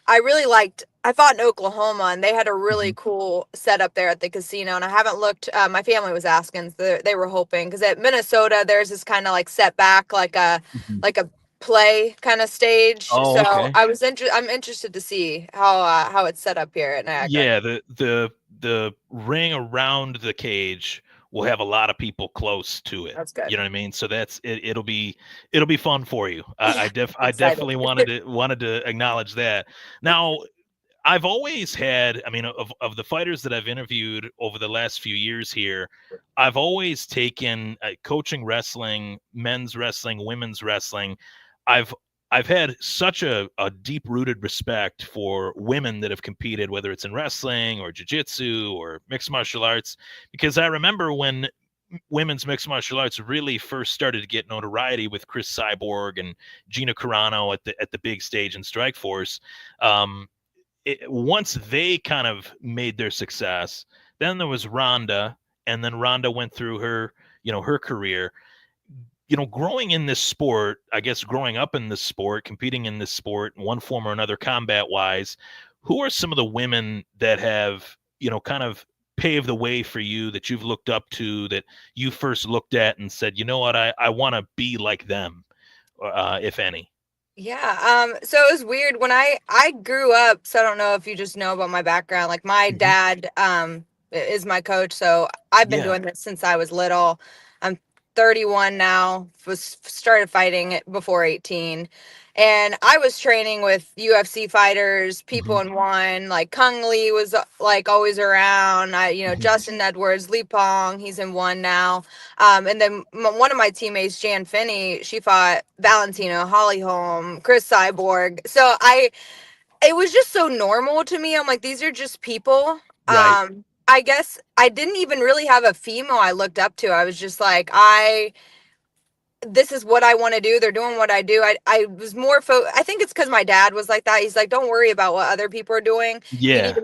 I really liked. I fought in Oklahoma, and they had a really Mhm, cool setup there at the casino. And I haven't looked. My family was asking, so they were hoping because at Minnesota there's this kind of like setback, mhm. like a play kind of stage. Oh, So okay. I'm interested to see how it's set up here at Niagara. Yeah, the ring around the cage will have a lot of people close to it. That's good. You know what I mean? So that's it. It'll be fun for you. Yeah, I'm I excited. definitely wanted to acknowledge that. Now, I've always had, I mean, of the fighters that I've interviewed over the last few years here, I've always taken coaching wrestling, men's wrestling, women's wrestling. I've I've had such a deep rooted respect for women that have competed, whether it's in wrestling or jiu-jitsu or mixed martial arts, because I remember when women's mixed martial arts really first started to get notoriety with Chris Cyborg and Gina Carano at the big stage in Strikeforce. Once they kind of made their success, then there was Ronda, and then Ronda went through her career. Growing in this sport, I guess growing up in this sport, competing in this sport in one form or another, combat wise, who are some of the women that have, kind of paved the way for you that you've looked up to, that you first looked at and said, you know what, I want to be like them, if any? Yeah, so it was weird when I grew up, so I don't know if you just know about my background. Like, my Mhm. dad is my coach, so I've been Yeah. doing this since I was little. I'm 31 now. Was started fighting before 18. And I was training with UFC fighters, people Mhm. in one, like Kung Lee was like always around. Mhm. Justin Edwards, Lee Pong, he's in one now. And then one of my teammates, Jan Finney, she fought Valentino, Holly Holm, Chris Cyborg. So it was just so normal to me. I'm like, these are just people. Right. I guess I didn't even really have a female I looked up to. I was just like, this is what I want to do. They're doing what I do. I was more I think it's because my dad was like that. He's like, don't worry about what other people are doing. You need Yeah. to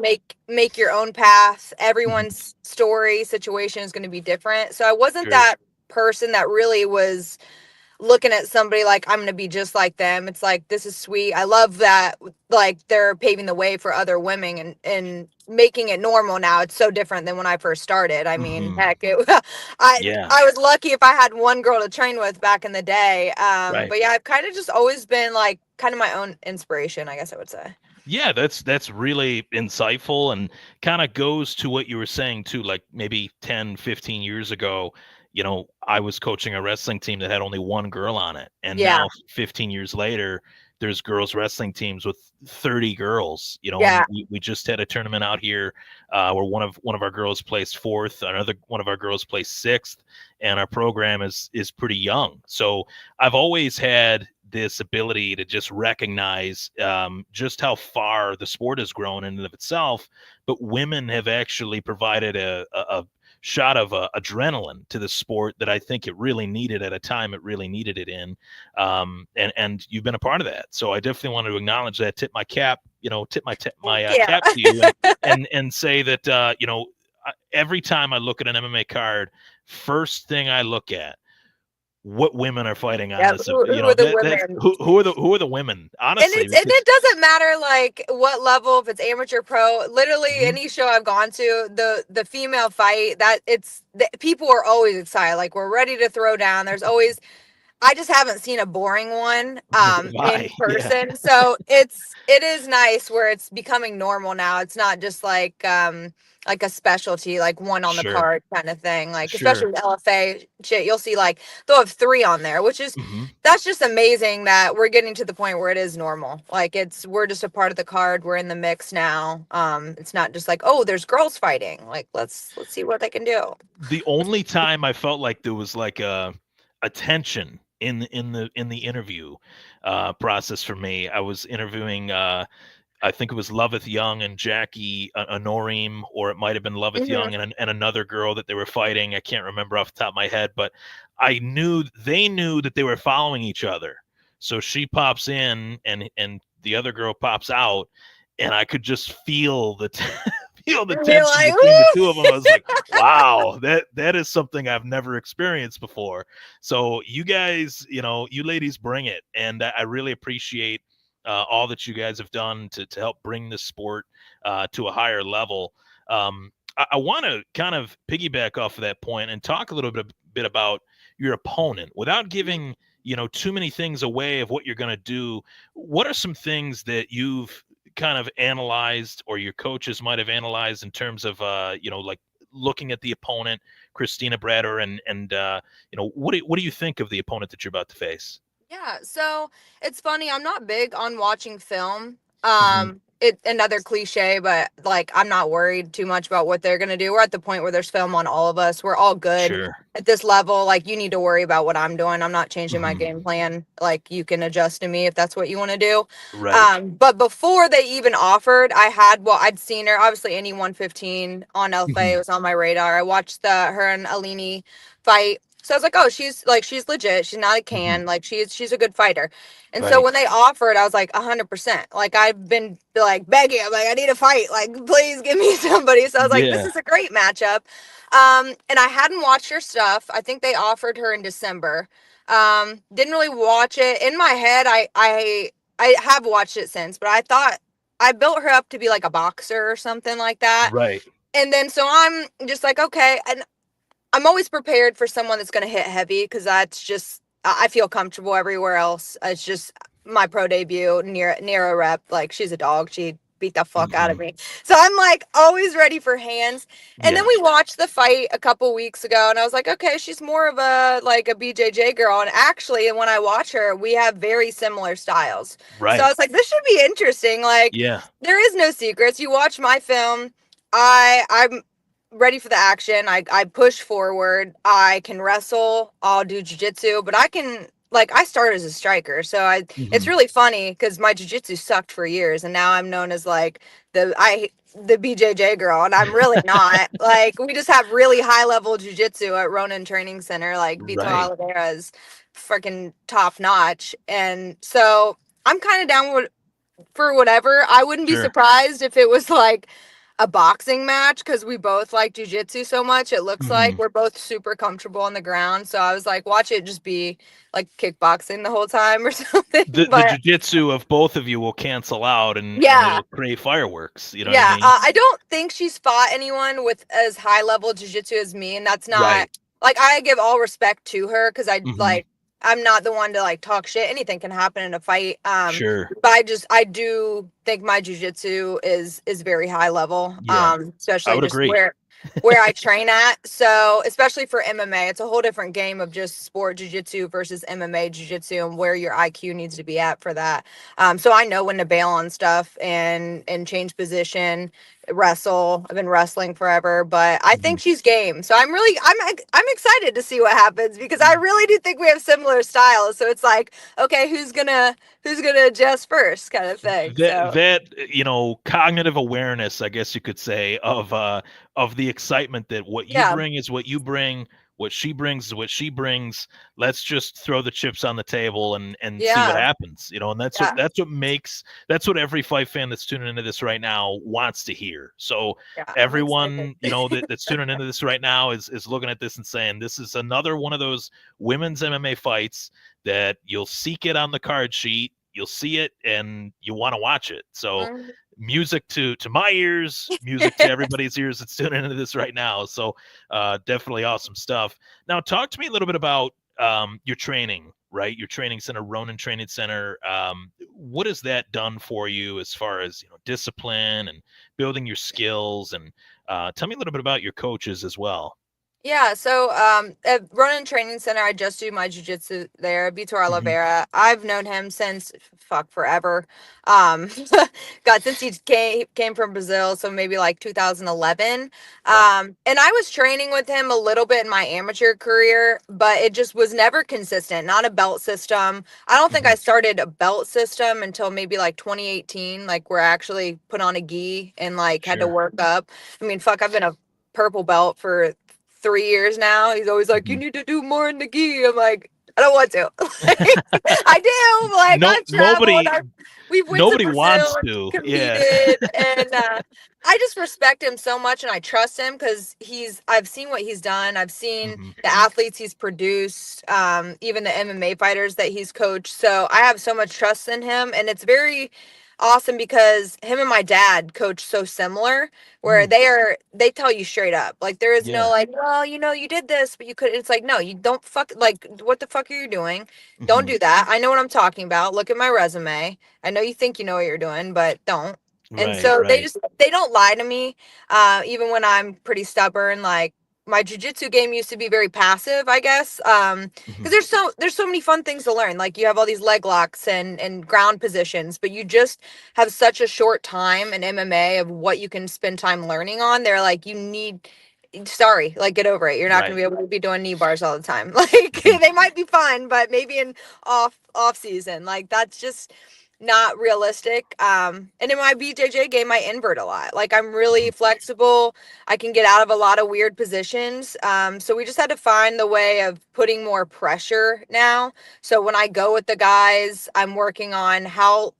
make your own path. Mhm. Everyone's story situation is going to be different. So I wasn't Sure. that person that really was looking at somebody like I'm gonna be just like them. It's like, this is sweet. I love that, like, they're paving the way for other women and making it normal now. It's so different than when I first started. I mean, Hmm. heck, I Yeah. I was lucky if I had one girl to train with back in the day. Right. But yeah, I've kind of just always been like kind of my own inspiration, I guess I would say. Yeah, that's really insightful and kind of goes to what you were saying too, like maybe 10, 15 years ago, I was coaching a wrestling team that had only one girl on it. And Yeah, now 15 years later, there's girls wrestling teams with 30 girls, and yeah, we just had a tournament out here where one of our girls placed fourth, another one of our girls placed sixth, and our program is pretty young. So I've always had this ability to just recognize just how far the sport has grown in and of itself, but women have actually provided a shot of adrenaline to the sport that I think it really needed at a time it really needed it in, and you've been a part of that. So I definitely want to acknowledge that, tip my cap, tip my yeah. cap to you, and say that every time I look at an MMA card, first thing I look at, what women are fighting on Yeah, this. who are the That's women? who are the women, And honestly, it because doesn't matter like what level, if it's amateur, pro. Literally Mhm. any show I've gone to, the female fight, that people are always excited. Like, we're ready to throw down. There's always, I just haven't seen a boring one Neither have in I. Yeah, person. So it is nice where it's becoming normal now. It's not just like a specialty, like one on the sure, card kind of thing. Like, especially sure. with LFA shit, you'll see like they'll have three on there, which is, Hmm. that's just amazing that we're getting to the point where it is normal. Like, we're just a part of the card. We're in the mix now. It's not just like, oh, there's girls fighting. Like, let's see what they can do. The only time I felt like there was like a tension in the interview process for me, I was interviewing. I think it was Loveth Young and Jackie Anorim, or it might have been Loveth Hmm. Young and another girl that they were fighting. I can't remember off the top of my head, but they knew that they were following each other. So she pops in and the other girl pops out, and I could just feel feel the You're tension like, between the woo! two of them. I was like, wow, that is something I've never experienced before. So you guys, you ladies bring it, and I really appreciate all that you guys have done to help bring this sport to a higher level. I want to kind of piggyback off of that point and talk a little bit about your opponent without giving too many things away of what you're going to do. What are some things that you've kind of analyzed, or your coaches might have analyzed, in terms of like looking at the opponent, Christina Brador, and what do you think of the opponent that you're about to face? Yeah, so it's funny. I'm not big on watching film. Hmm. It another cliche, but like, I'm not worried too much about what they're gonna do. We're at the point where there's film on all of us. We're all good Sure. at this level. Like, you need to worry about what I'm doing. I'm not changing my Hmm. game plan. Like, you can adjust to me if that's what you want to do. Right. But before they even offered, I'd seen her. Obviously, any 115 on Alpha Hmm. was on my radar. I watched her and Alini fight. So I was like, oh, she's legit. She's not a Hmm. can. Like, she's a good fighter. And so Right. when they offered, I was like 100%. Like, I've been like begging. I'm like, I need a fight. Like, please give me somebody. So I was like, this Yeah. is a great matchup. And I hadn't watched her stuff. I think they offered her in December. Didn't really watch it. In my head, I have watched it since, but I thought I built her up to be like a boxer or something like that. Right. And then so I'm just like, okay. And I'm always prepared for someone that's going to hit heavy, because that's just, I feel comfortable everywhere else. It's just my pro debut near a rep. Like, she's a dog. She beat the fuck out of Hmm. me. So I'm like always ready for hands. And then Yeah. we watched the fight a couple weeks ago, and I was like, okay, she's more of a like a BJJ girl. And actually, when I watch her, we have very similar styles. So I Right. was like, this should be interesting. Like, Yeah. there is no secrets. You watch my film. I'm ready for the action. I push forward. I can wrestle. I'll do jujitsu, but I can, like, I started as a striker. So it's Hmm. really funny because my jujitsu sucked for years, and now I'm known as like the BJJ girl, and I'm really not. Like, we just have really high level jujitsu at Ronin Training Center. Like, Vito Right. Oliveira is freaking top notch, and so I'm kind of down with for whatever. I wouldn't be Sure. surprised if it was like a boxing match because we both like jujitsu so much. It looks like Mhm. we're both super comfortable on the ground. So I was like, watch it just be like kickboxing the whole time or something. The But jujitsu of both of you will cancel out, and yeah, it'll create fireworks. You know what I yeah. mean? I don't think she's fought anyone with as high level jujitsu as me, and that's not Right. like I give all respect to her because I Mhm. like I'm not the one to like talk shit. Anything can happen in a fight. Sure. But I do think my jujitsu is very high level. Yeah, I Especially would just agree. where I train at. So especially for MMA, it's a whole different game of just sport jujitsu versus MMA jujitsu and where your IQ needs to be at for that. So I know when to bail on stuff and change position, wrestle. I've been wrestling forever, but I Mhm. think she's game. So I'm excited to see what happens because I really do think we have similar styles. So it's like, okay, who's gonna adjust first kind of thing. That So that cognitive awareness, I guess you could say, of the excitement that what you yeah, bring is what you bring, what she brings is what she brings. Let's just throw the chips on the table and see what yeah, happens. And yeah, that's what every fight fan that's tuning into this right now wants to hear. So yeah. I'm excited. everyone, that's tuning into this right now is looking at this and saying this is another one of those women's MMA fights that you'll seek it on the card sheet, you'll see it, and you want to watch it. So Mhm. music to my ears, music to everybody's ears that's tuning into this right now. So definitely awesome stuff. Now talk to me a little bit about your training, right? Your training center, Ronin Training Center. What has that done for you as far as discipline and building your skills? And tell me a little bit about your coaches as well. Yeah, so at Ronin Training Center, I just do my jujitsu there. Vitor Hmm. Oliveira. I've known him since forever. God, since he came from Brazil, so maybe like 2011. Wow. And I was training with him a little bit in my amateur career, but it just was never consistent. Not a belt system. I don't think Hmm. I started a belt system until maybe like 2018, like where I actually put on a gi and like had to Sure. work up. I mean, fuck, I've been a purple belt for 3 years now. He's always like, you Hmm. need to do more in the gi. I'm like, I don't want to. Like, I do. Like No, I've traveled. We've went to nobody Brazil wants and to. Yeah. competed, and I just respect him so much, and I trust him because I've seen what he's done. I've seen Hmm. the athletes he's produced, even the MMA fighters that he's coached. So I have so much trust in him, and it's very awesome because him and my dad coach so similar where Mm, they tell you straight up like there is no yeah. like, well, you did this but you could, it's like, no, you don't, fuck, like what the fuck are you doing? Don't Hmm. do that. I know what I'm talking about. Look at my resume. I know you think you know what you're doing, but don't. And Right. so Right. they don't lie to me, even when I'm pretty stubborn. Like my jujitsu game used to be very passive, I guess, Hmm. because there's so many fun things to learn. Like you have all these leg locks and ground positions, but you just have such a short time in MMA of what you can spend time learning on. They're like, you need, sorry, like get over it. You're not going to Right. be able to be doing knee bars all the time. Like Hmm. they might be fun, but maybe in off season, like that's just not realistic. And in my BJJ game, I invert a lot. Like I'm really Hmm. flexible. I can get out of a lot of weird positions. So we just had to find the way of putting more pressure now. So when I go with the guys, I'm working on how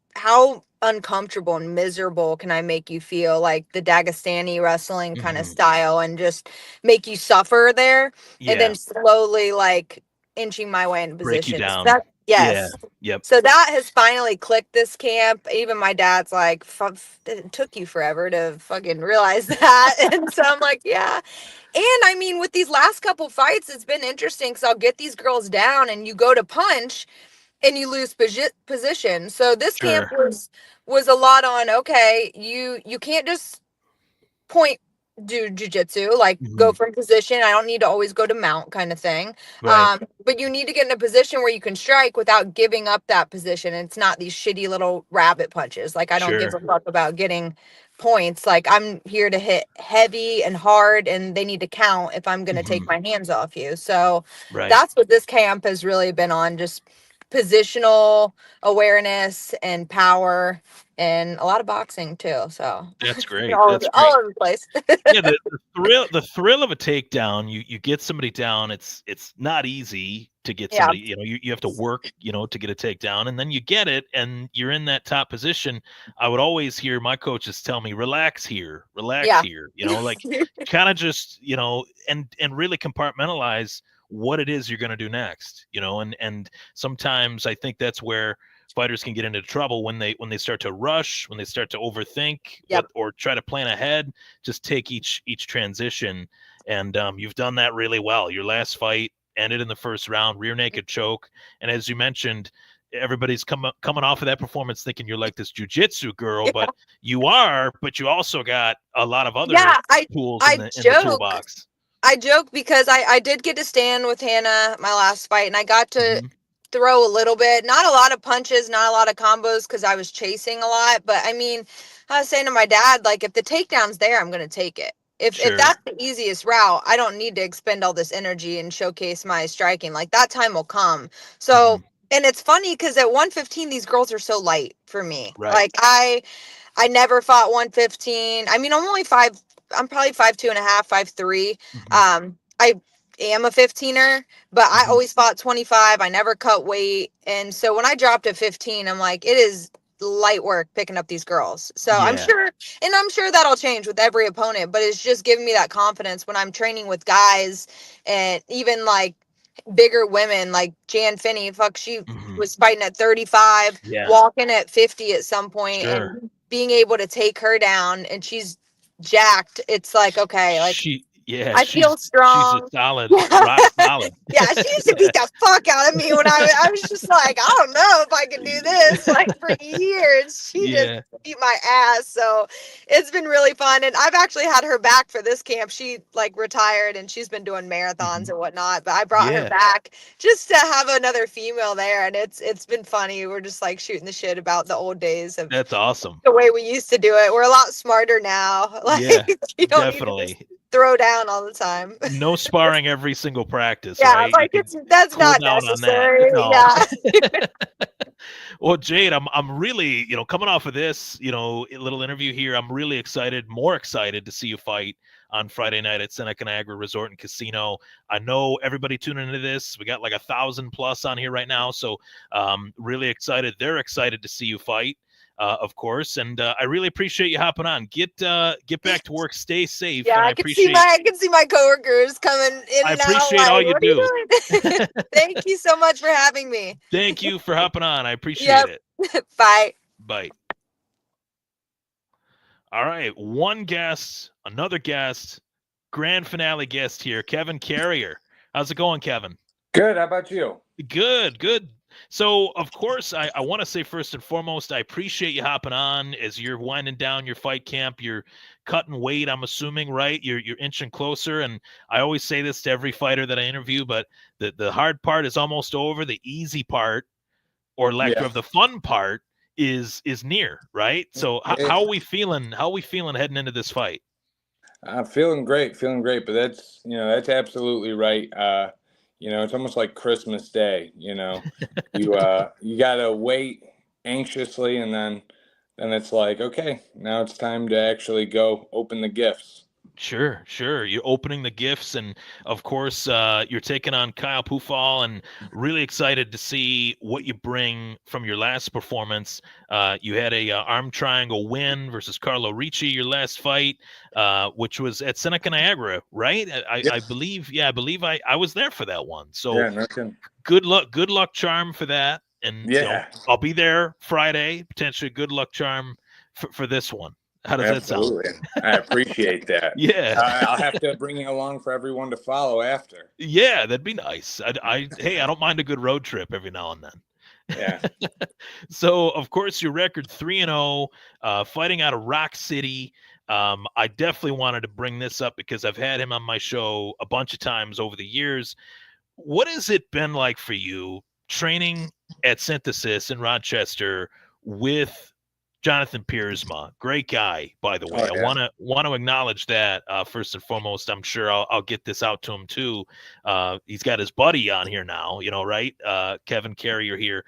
uncomfortable and miserable can I make you feel, like the Dagestani wrestling kind of Hmm. style, and just make you suffer there, and Yeah. then slowly like inching my way into Break you positions. down. That Yeah. yes. Yep. So that has finally clicked this camp. Even my dad's like, it took you forever to fucking realize that. And so I'm like, yeah. And I mean, with these last couple fights, it's been interesting because I'll get these girls down and you go to punch and you lose position. So this camp Sure. was a lot on, okay, you can't just point do jujitsu, like go Hmm. from position. I don't need to always go to mount kind of thing. Right. But you need to get in a position where you can strike without giving up that position. It's not these shitty little rabbit punches. Like I don't give Sure. a fuck about getting points. Like I'm here to hit heavy and hard, and they need to count if I'm going to Hmm. take my hands off you. So Right. that's what this camp has really been on, just positional awareness and power, and a lot of boxing too. So That's great. all That's great. all over the place. Yeah, the thrill of a takedown, you get somebody down, it's not easy to get Yeah. somebody, you have to work, to get a takedown, and then you get it and you're in that top position. I would always hear my coaches tell me, relax here, Yeah. like kind of just, and really compartmentalize what it is you're going to do next, and sometimes I think that's where fighters can get into trouble when they start to rush, when they start to overthink Yep. or try to plan ahead. Just take each transition, and you've done that really well. Your last fight ended in the first round, rear naked choke, and as you mentioned, everybody's coming off of that performance thinking you're like this jiu-jitsu girl, Yeah. but you are, but you also got a lot of other tools in the toolbox. I joke because I did get to stand with Hannah my last fight, and I got to throw a little bit, not a lot of punches, not a lot of combos because I was chasing a lot. But I mean, I was saying to my dad, like, if the takedown's there, I'm going to take it. If that's the easiest route, I don't need to expend all this energy and showcase my striking. Like, that time will come. So, and it's funny because at 115, these girls are so light for me. Right. Like, I never fought 115. I mean, I'm probably 5'2.5", 5'3". I am a 15er, but I always fought 25. I never cut weight. And so when I dropped to 15, I'm like, it is light work picking up these girls. So I'm sure that'll change with every opponent, but it's just giving me that confidence when I'm training with guys and even like bigger women like Jan Finney. She was fighting at 35, walking at 50 at some point, and being able to take her down, and she's jacked. It's like, okay, like I feel strong. She's a solid, rock solid. Yeah, she used to beat the fuck out of me when I was just like, I don't know if I can do this. Like for years, she just beat my ass. So it's been really fun, and I've actually had her back for this camp. She like retired, and she's been doing marathons and whatnot. But I brought her back just to have another female there, and it's been funny. We're just like shooting the shit about the old days of that's awesome. The way we used to do it. We're a lot smarter now. Like you don't definitely. Need to throw down all the time. No sparring every single practice, yeah, right? Like that's not necessary. No. Yeah. Well, Jayde, I'm really, coming off of this, little interview here, I'm really more excited to see you fight on Friday night at Seneca Niagara Resort and Casino. I know everybody tuning into this. We got like 1,000+ on here right now. So really excited. They're excited to see you fight. Of course, and I really appreciate you hopping on. Get back to work. Stay safe. Yeah, I can see my coworkers coming in. I appreciate all you do. Thank you so much for having me. Thank you for hopping on. I appreciate it. Bye. Bye. All right, another guest, grand finale guest here, Kevin Carrier. How's it going, Kevin? Good. How about you? Good. So, of course, I want to say first and foremost, I appreciate you hopping on as you're winding down your fight camp. You're cutting weight, I'm assuming, right? You're inching closer. And I always say this to every fighter that I interview, but the hard part is almost over. The easy part, or lack of the fun part, is near, right? So how are we feeling? How are we feeling heading into this fight? Feeling great. But that's absolutely right. It's almost like Christmas Day. You gotta wait anxiously, and then it's like, okay, now it's time to actually go open the gifts. Sure. You're opening the gifts, and of course, you're taking on Kyle Pufahl, and really excited to see what you bring from your last performance. You had a arm triangle win versus Carlo Ricci, your last fight, which was at Seneca Niagara, right? I believe I was there for that one. So good luck charm for that, and I'll be there Friday. Potentially good luck charm for this one. How does Absolutely. that sound? I appreciate that. Yeah. I'll have to bring it along for everyone to follow after. Yeah, that'd be nice. I don't mind a good road trip every now and then. Yeah. So, of course, your record 3-0, fighting out of Rock City. I definitely wanted to bring this up because I've had him on my show a bunch of times over the years. What has it been like for you training at Synthesis in Rochester with Jonathan Piersma? Great guy, by the way. I want to acknowledge that first and foremost. I'm sure I'll get this out to him too. He's got his buddy on here now, right? Kevin Carrier here.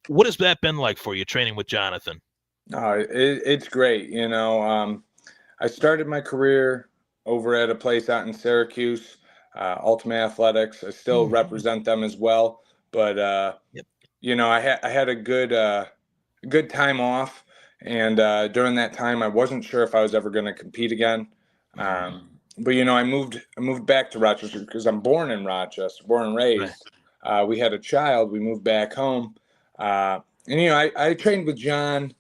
What has that been like for you training with Jonathan? It's great. I started my career over at a place out in Syracuse Ultimate Athletics. I still represent them as well, but I had a good time off, and during that time, I wasn't sure if I was ever going to compete again. But I moved back to Rochester because I'm born in Rochester, born and raised. Right. We had a child. We moved back home, and I trained with John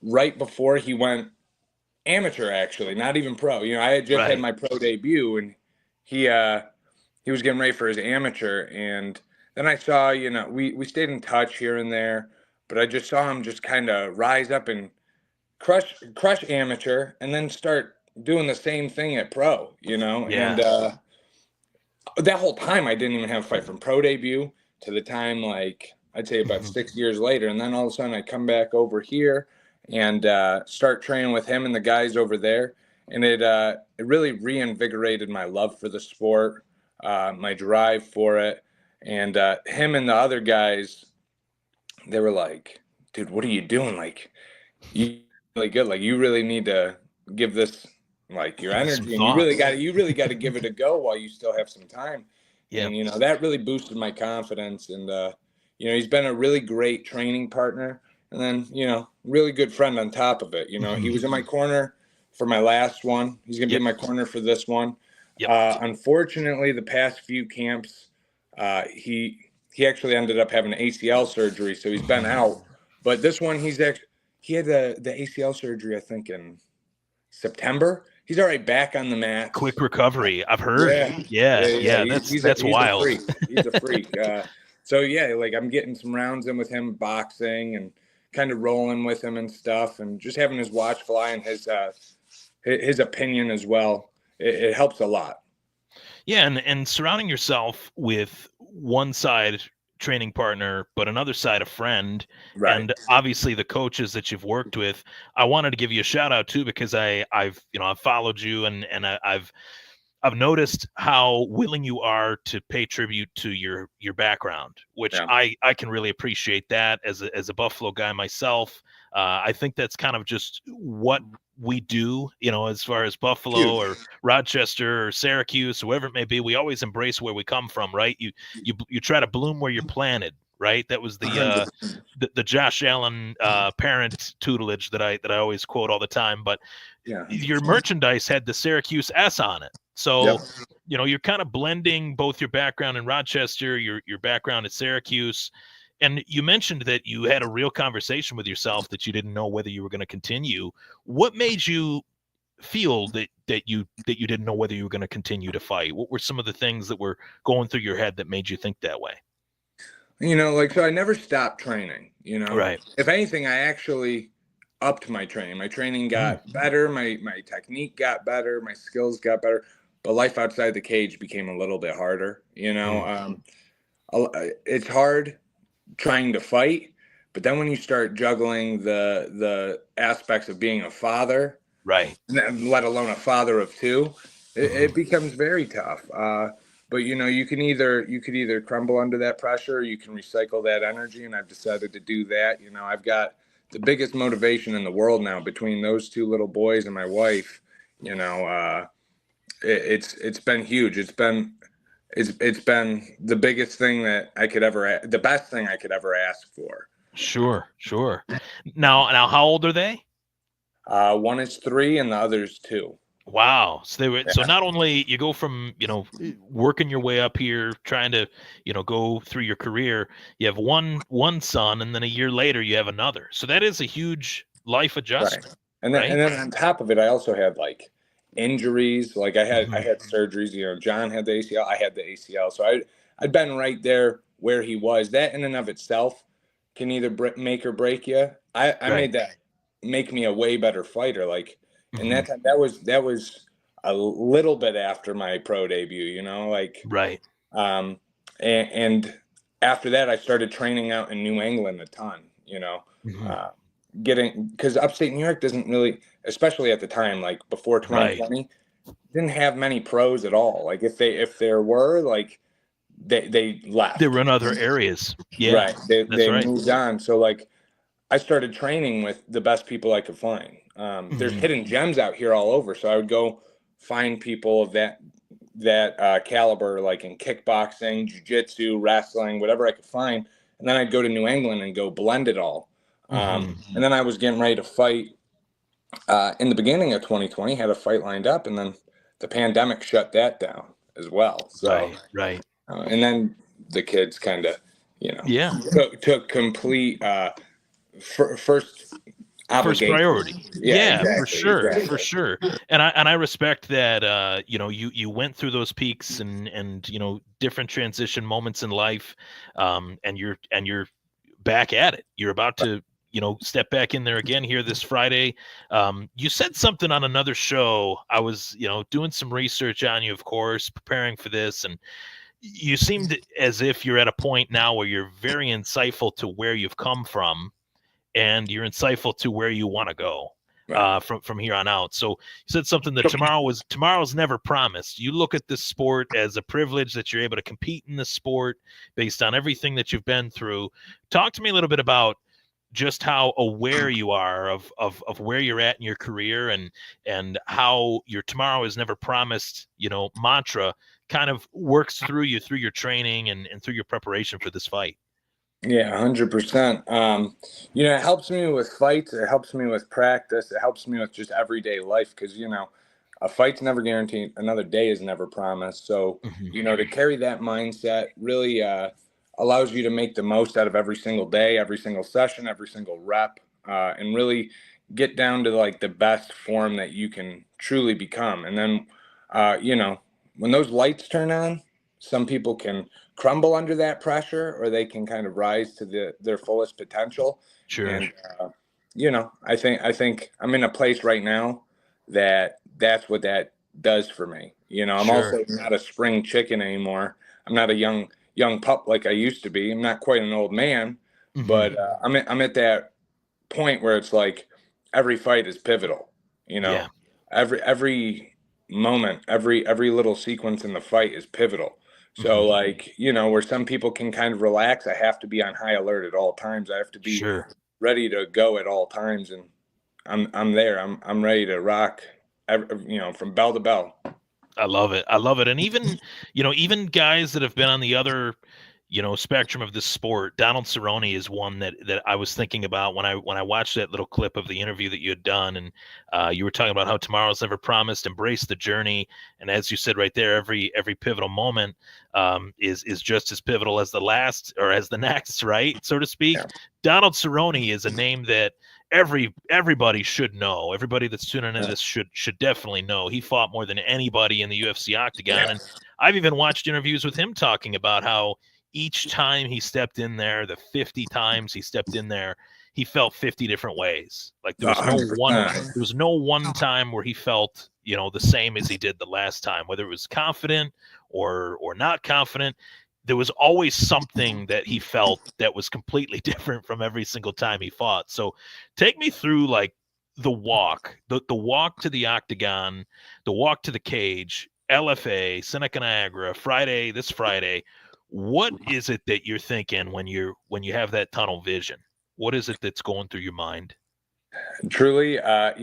right before he went amateur. Actually, not even pro. I had just had my pro debut, and he was getting ready for his amateur, and then I saw, we stayed in touch here and there, but I just saw him just kind of rise up and crush amateur, and then start doing the same thing at pro, and that whole time I didn't even have a fight from pro debut to the time, like I'd say about 6 years later, and then all of a sudden I come back over here and start training with him and the guys over there, and it really reinvigorated my love for the sport, my drive for it, and him and the other guys, they were like, dude, what are you doing? Like, you really good. Like, you really need to give this like your energy, and you really got to give it a go while you still have some time. And that really boosted my confidence, and he's been a really great training partner, and then really good friend on top of it. He was in my corner for my last one. He's gonna be in my corner for this one. Unfortunately, the past few camps, he actually ended up having ACL surgery, so he's been out. But this one, he had the ACL surgery, I think, in September. He's already back on the mat. Quick recovery, I've heard. Yeah. That's wild. He's a freak. So like I'm getting some rounds in with him, boxing, and kind of rolling with him and stuff, and just having his watch fly and his opinion as well. It helps a lot. Yeah, and surrounding yourself with one side training partner, but another side a friend, and obviously the coaches that you've worked with. I wanted to give you a shout out too, because I've followed you, and I've noticed how willing you are to pay tribute to your background, which I can really appreciate that as a Buffalo guy myself. I think that's kind of just what we do, as far as Buffalo or Rochester or Syracuse, whoever it may be. We always embrace where we come from, right? You try to bloom where you're planted, right? That was the Josh Allen parent tutelage that I always quote all the time. But your merchandise had the Syracuse S on it. So, you're kind of blending both your background in Rochester, your background at Syracuse. And you mentioned that you had a real conversation with yourself that you didn't know whether you were going to continue. What made you feel that you didn't know whether you were going to continue to fight? What were some of the things that were going through your head that made you think that way? So I never stopped training, Right. If anything, I actually upped my training. My training got better. My technique got better. My skills got better. But life outside the cage became a little bit harder. It's hard trying to fight, but then when you start juggling the aspects of being a father, right, let alone a father of two, it becomes very tough. But you could either crumble under that pressure, or you can recycle that energy, and I've decided to do that. I've got the biggest motivation in the world now between those two little boys and my wife. It's been huge. It's been the biggest thing that I could ever, the best thing I could ever ask for. Sure. Now, how old are they? One is 3 and the other's 2. Wow. So so not only you go from, working your way up here, trying to, go through your career, you have one son, and then a year later you have another. So that is a huge life adjustment. Right. And then on top of it, I also had like injuries. Like I had surgeries. John had the ACL, I had the ACL. So I'd been right there where he was. That in and of itself can either make or break you. I made that make me a way better fighter. Like, and that was a little bit after my pro debut, right. And after that, I started training out in New England a ton, because upstate New York doesn't really, especially at the time, like before 2020, didn't have many pros at all. Like if there were, like they left. They were in other areas. Yeah, right. They moved on. So like I started training with the best people I could find. There's hidden gems out here all over. So I would go find people of that that caliber, like in kickboxing, jiu-jitsu, wrestling, whatever I could find. And then I'd go to New England and go blend it all. And then I was getting ready to fight in the beginning of 2020, had a fight lined up, and then the pandemic shut that down as well. So, right. And then the kids kind of, took complete first obligation. Priority. Yeah, exactly. for sure. And I respect that. You went through those peaks and different transition moments in life, and you're back at it. You're about to step back in there again here this Friday. You said something on another show. I was doing some research on you, of course, preparing for this, and you seemed as if you're at a point now where you're very insightful to where you've come from, and you're insightful to where you want to go from here on out. So you said something that tomorrow's never promised. You look at this sport as a privilege that you're able to compete in this sport based on everything that you've been through. Talk to me a little bit about just how aware you are of where you're at in your career, and how your tomorrow is never promised, mantra kind of works through your training and through your preparation for this fight. Yeah, 100%. It helps me with fights. It helps me with practice. It helps me with just everyday life because, a fight's never guaranteed. Another day is never promised. So, to carry that mindset really allows you to make the most out of every single day, every single session, every single rep, and really get down to like the best form that you can truly become. And then, when those lights turn on, some people can crumble under that pressure, or they can kind of rise to their fullest potential. Sure. And I think I'm in a place right now that's what that does for me. I'm also not a spring chicken anymore. I'm not a young pup like I used to be. I'm not quite an old man, but I'm at that point where it's like every fight is pivotal. Every moment, every little sequence in the fight is pivotal. So where some people can kind of relax, I have to be on high alert at all times. I have to be ready to go at all times, and I'm there. I'm ready to rock, from bell to bell. I love it. And even guys that have been on the other spectrum of this sport, Donald Cerrone is one that I was thinking about when I watched that little clip of the interview that you had done, and you were talking about how tomorrow's never promised, embrace the journey, and as you said right there, every pivotal moment is just as pivotal as the last or as the next, right, so to speak. Yeah. Donald Cerrone is a name that everybody should know. Everybody that's tuning in this should definitely know. He fought more than anybody in the UFC octagon, and I've even watched interviews with him talking about how each time he stepped in there, the 50 times he stepped in there, he felt 50 different ways. Like there was no one time where he felt, the same as he did the last time, whether it was confident or not confident. There was always something that he felt that was completely different from every single time he fought. So take me through like the walk to the octagon, the walk to the cage, LFA, Seneca Niagara, this Friday. What is it that you're thinking when you have that tunnel vision? What is it that's going through your mind? Truly, that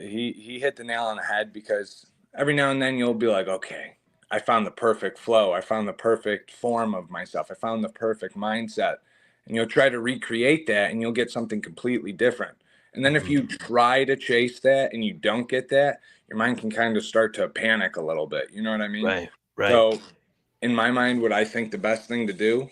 he hit the nail on the head, because every now and then you'll be like, okay, I found the perfect flow. I found the perfect form of myself. I found the perfect mindset. And you'll try to recreate that, and you'll get something completely different. And then if you try to chase that and you don't get that, your mind can kind of start to panic a little bit. You know what I mean? Right. So in my mind, what I think the best thing to do,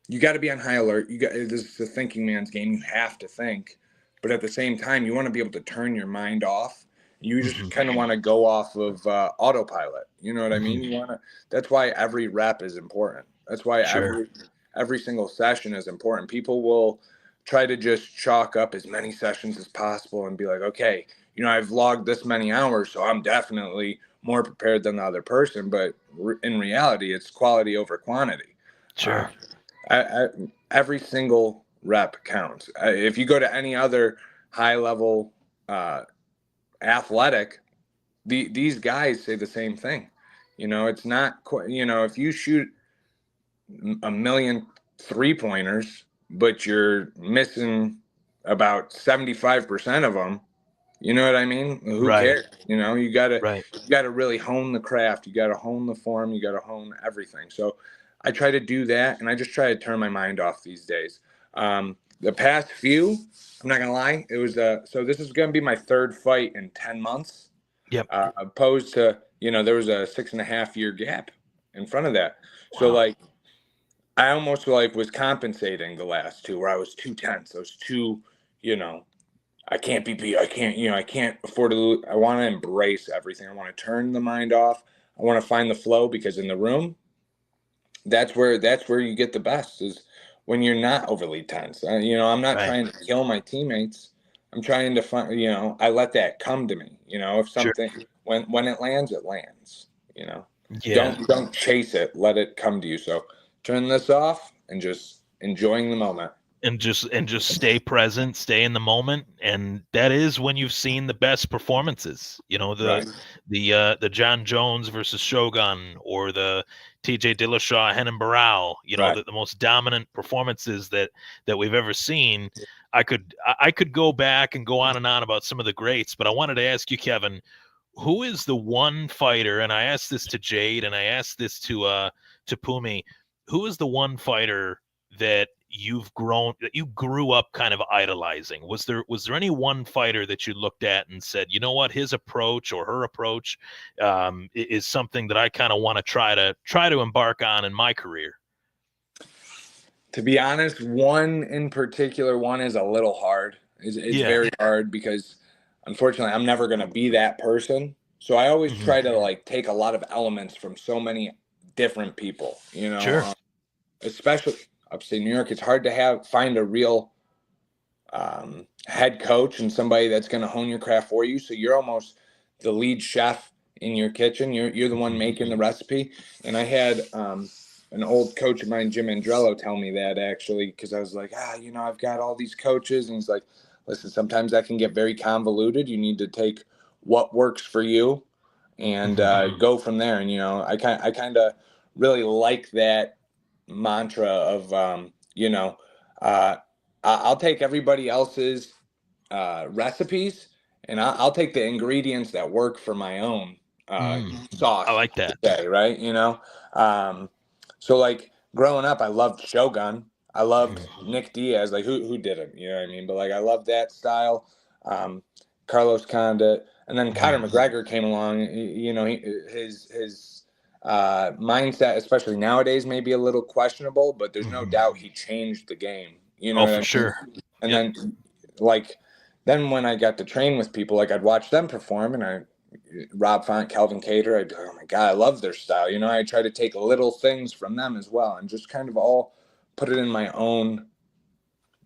you got to be on high alert. This is a thinking man's game. You have to think, but at the same time, you want to be able to turn your mind off. You just kind of want to go off of autopilot. You know what I mean? That's why every rep is important. That's why every single session is important. People will try to just chalk up as many sessions as possible and be like, okay, I've logged this many hours, so I'm definitely more prepared than the other person. But in reality, it's quality over quantity. Sure. Every single rep counts. If you go to any other high level athletic, these guys say the same thing. It's not quite, if you shoot a million 3-pointers, but you're missing about 75% of them, You know what I mean? Who Right. cares? You know, you gotta Right. really hone the craft. You gotta hone the form. You gotta hone everything. So I try to do that, and I just try to turn my mind off these days. The past few, I'm not gonna lie, it was so this is gonna be my third fight in 10 months. Yep. Opposed to, you know, there was a 6.5 year gap in front of that. Wow. So like I almost like was compensating the last two where I was too tense. I was too, you know, I can't be beat. I can't, you know, I can't afford to lose. I want to embrace everything. I want to turn the mind off. I want to find the flow, because in the room, that's where you get the best, is when you're not overly tense. You know, I'm not Right. trying to kill my teammates. I'm trying to find, you know, I let that come to me. You know, if Sure. something, when it lands, it lands. You know, Yeah. don't chase it. Let it come to you. So turn this off and just enjoying the moment. And just stay present, stay in the moment, and that is when you've seen the best performances. You know, Right. the John Jones versus Shogun, or the TJ Dillashaw Henan Barral. You know, Right. the most dominant performances that we've ever seen. I could go back and go on and on about some of the greats, but I wanted to ask you, Kevin, who is the one fighter? And I asked this to Jayde, and I asked this to Phumi. Who is the one fighter that you grew up kind of idolizing? Was there any one fighter that you looked at and said, you know what, his approach or her approach is something that I kind of want to try to embark on in my career? To be honest, one in particular, one is a little hard. It's very hard, because unfortunately I'm never going to be that person. So I always try to like take a lot of elements from so many different people, you know. Sure. Especially upstate New York, it's hard to find a real head coach and somebody that's going to hone your craft for you. So you're almost the lead chef in your kitchen. You're the one making the recipe. And I had an old coach of mine, Jim Andrello, tell me that, actually, because I was like, you know, I've got all these coaches. And he's like, listen, sometimes that can get very convoluted. You need to take what works for you and go from there. And, you know, I kind of really like that mantra of, you know, I'll take everybody else's recipes, and I'll take the ingredients that work for my own sauce. I like that. Today, right? You know, so like growing up, I loved Shogun. I loved Nick Diaz. Like who didn't? You know what I mean? But like I loved that style. Carlos Condit, and then Conor McGregor came along. You know, his mindset, especially nowadays, may be a little questionable, but there's no doubt he changed the game. You know, for sure. And then, like, then when I got to train with people, like I'd watch them perform, and Rob Font, Calvin Cater, I'd go, oh my God, I love their style. You know, I try to take little things from them as well, and just kind of all put it in my own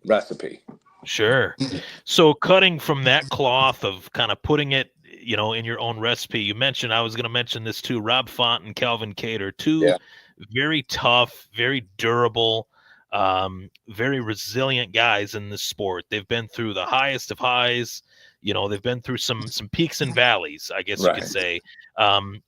recipe. Sure. So cutting from that cloth of kind of putting it, you know, in your own recipe, you mentioned, I was going to mention this too, Rob Font and Calvin Cater, two very tough, very durable, very resilient guys in this sport. They've been through the highest of highs. You know, they've been through some peaks and valleys, I guess you could say.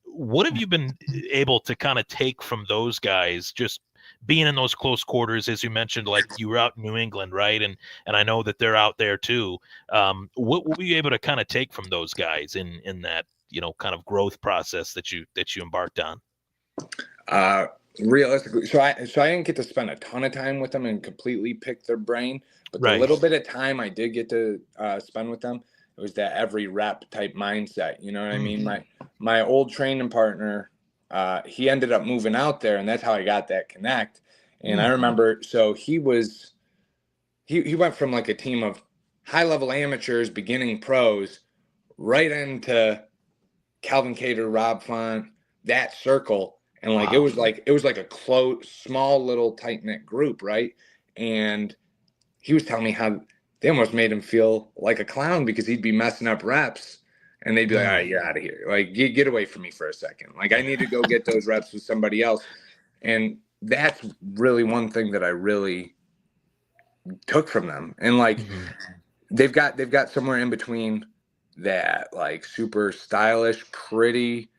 What have you been able to kind of take from those guys, just being in those close quarters, as you mentioned, like you were out in New England, right? And I know that they're out there too. What were you able to kind of take from those guys in that, you know, kind of growth process that you embarked on? Realistically, so I didn't get to spend a ton of time with them and completely pick their brain, but the little bit of time I did get to spend with them, it was that every rep type mindset. You know what I mean? My old training partner, he ended up moving out there, and that's how I got that connect. And I remember, so he went from like a team of high level amateurs, beginning pros, right into Calvin Cater, Rob Font, that circle. And like, it was like a close, small, little tight knit group. Right. And he was telling me how they almost made him feel like a clown, because he'd be messing up reps and they'd be like, all right, you're out of here. Like, get away from me for a second. Like, I need to go get those reps with somebody else. And that's really one thing that I really took from them. And like, they've got somewhere in between that, like, super stylish, pretty,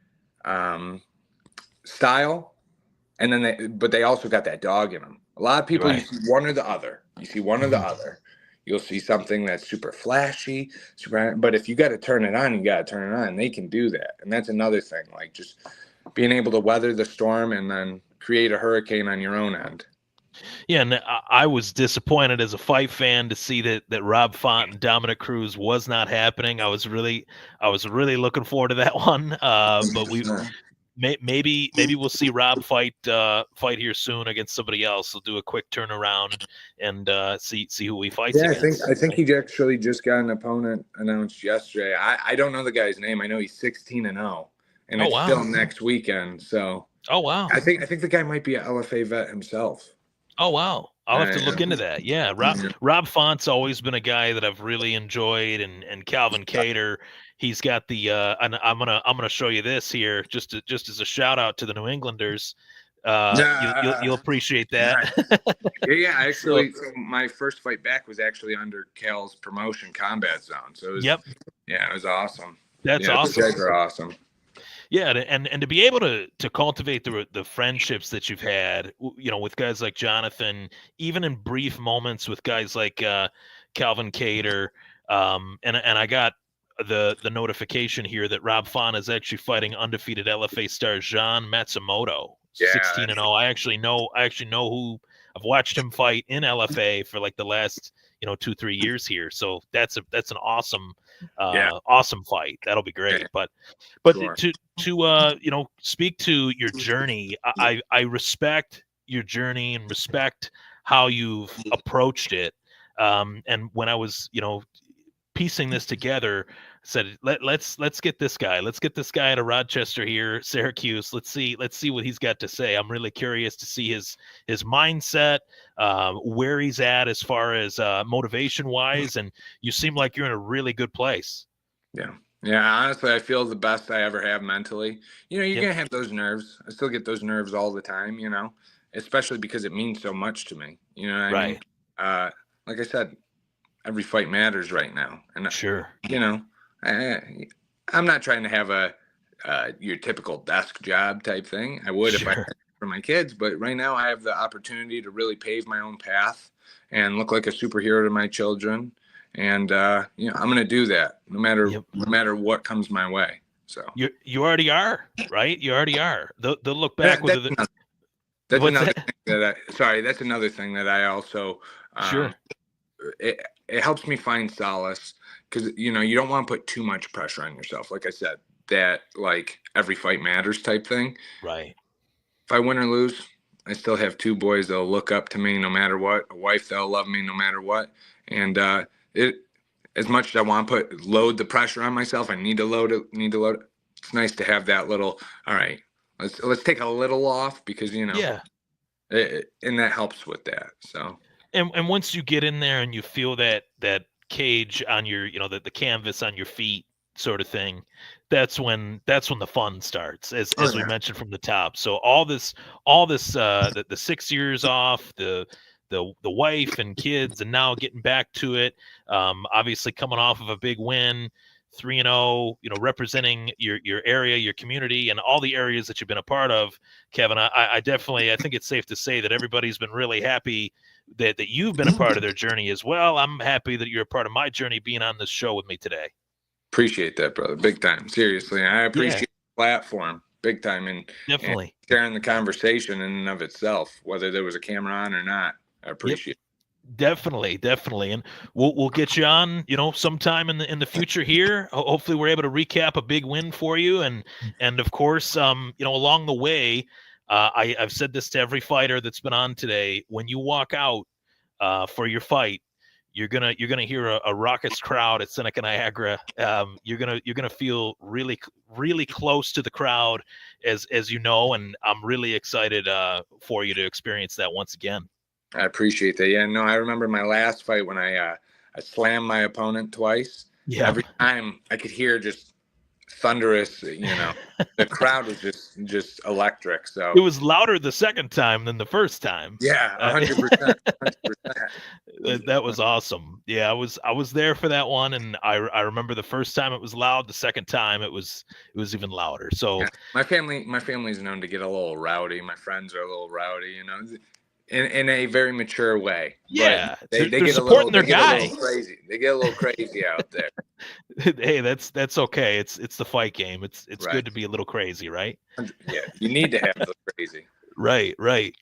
style, and then but they also got that dog in them. A lot of people, you see one or the other. You'll see something that's super flashy, but if you got to turn it on, you got to turn it on. And they can do that. And that's another thing, like just being able to weather the storm and then create a hurricane on your own end. Yeah, and I was disappointed as a fight fan to see that Rob Font and Dominic Cruz was not happening. I was really looking forward to that one. But maybe we'll see Rob fight here soon against somebody else. He'll do a quick turnaround and see who he fights against. I think he actually just got an opponent announced yesterday. I don't know the guy's name. I know he's 16-0, and it's still next weekend. So I think the guy might be an LFA vet himself. Oh, wow. I'll have to look into that. Yeah. Rob Font's always been a guy that I've really enjoyed, and Calvin Cater, he's got the and I'm gonna show you this here just as a shout out to the New Englanders. You'll appreciate that. Yeah. Actually, so my first fight back was actually under Cal's promotion, Combat Zone. So it was, it was awesome. That's awesome. Those guys are awesome. Yeah, and to be able to cultivate the friendships that you've had, with guys like Jonathan, even in brief moments with guys like Calvin Cater, and I got the notification here that Rob Font is actually fighting undefeated LFA star Jean Matsumoto, 16-0. I actually know who. I've watched him fight in LFA for like the last 2-3 years here, so that's an awesome awesome fight. That'll be great. But sure. to speak to your journey, I respect your journey and respect how you've approached it. And when I was piecing this together, I said let's get this guy. Let's get this guy out of Rochester here, Syracuse. Let's see what he's got to say. I'm really curious to see his mindset, where he's at as far as motivation wise. And you seem like you're in a really good place. Yeah. Honestly, I feel the best I ever have mentally. You're gonna have those nerves. I still get those nerves all the time. Especially because it means so much to me. You know what I mean? Like I said, every fight matters right now. And sure, I'm not trying to have your typical desk job type thing. I would if I had for my kids, but right now I have the opportunity to really pave my own path and look like a superhero to my children. And I'm going to do that no matter what comes my way. So you already are, right? You already are. They'll look back with it. That's another thing that's another thing that I also it helps me find solace because you don't want to put too much pressure on yourself. Like I said, that like every fight matters type thing. Right. If I win or lose, I still have 2 boys that'll look up to me no matter what, a wife that'll love me no matter what. And as much as I want to load the pressure on myself, I need to load it. It's nice to have that little, all right, let's take a little off because, and that helps with that. So. And once you get in there and you feel that cage on your, the canvas on your feet sort of thing, that's when the fun starts, as we mentioned from the top. So all this the 6 years off, the wife and kids, and now getting back to it, obviously coming off of a big win, 3-0, representing your area, your community, and all the areas that you've been a part of, Kevin. I definitely, I think it's safe to say that everybody's been really happy that you've been a part of their journey as well. I'm happy that you're a part of my journey being on this show with me today. Appreciate that, brother. Big time. Seriously. I appreciate the platform big time and definitely and sharing the conversation in and of itself, whether there was a camera on or not. I appreciate it. Definitely. And we'll get you on, sometime in the future here. Hopefully we're able to recap a big win for you. And of course, along the way, I've said this to every fighter that's been on today. When you walk out for your fight, you're gonna hear a raucous crowd at Seneca Niagara. You're gonna feel really, really close to the crowd, as and I'm really excited for you to experience that once again. I appreciate that. Yeah, no, I remember my last fight when I slammed my opponent twice. Yeah. Every time I could hear just thunderous, the crowd was just electric. So it was louder the second time than the first time. Yeah, 100%. That was awesome. Yeah, I was there for that one, and I remember the first time it was loud. The second time it was even louder. So my family's known to get a little rowdy. My friends are a little rowdy. in a very mature way. Yeah, but they they're get supporting their they get guy. a little crazy. They get a little crazy out there. Hey, that's okay. It's the fight game. It's Right. good to be a little crazy, right? Yeah, you need to have the crazy. Right.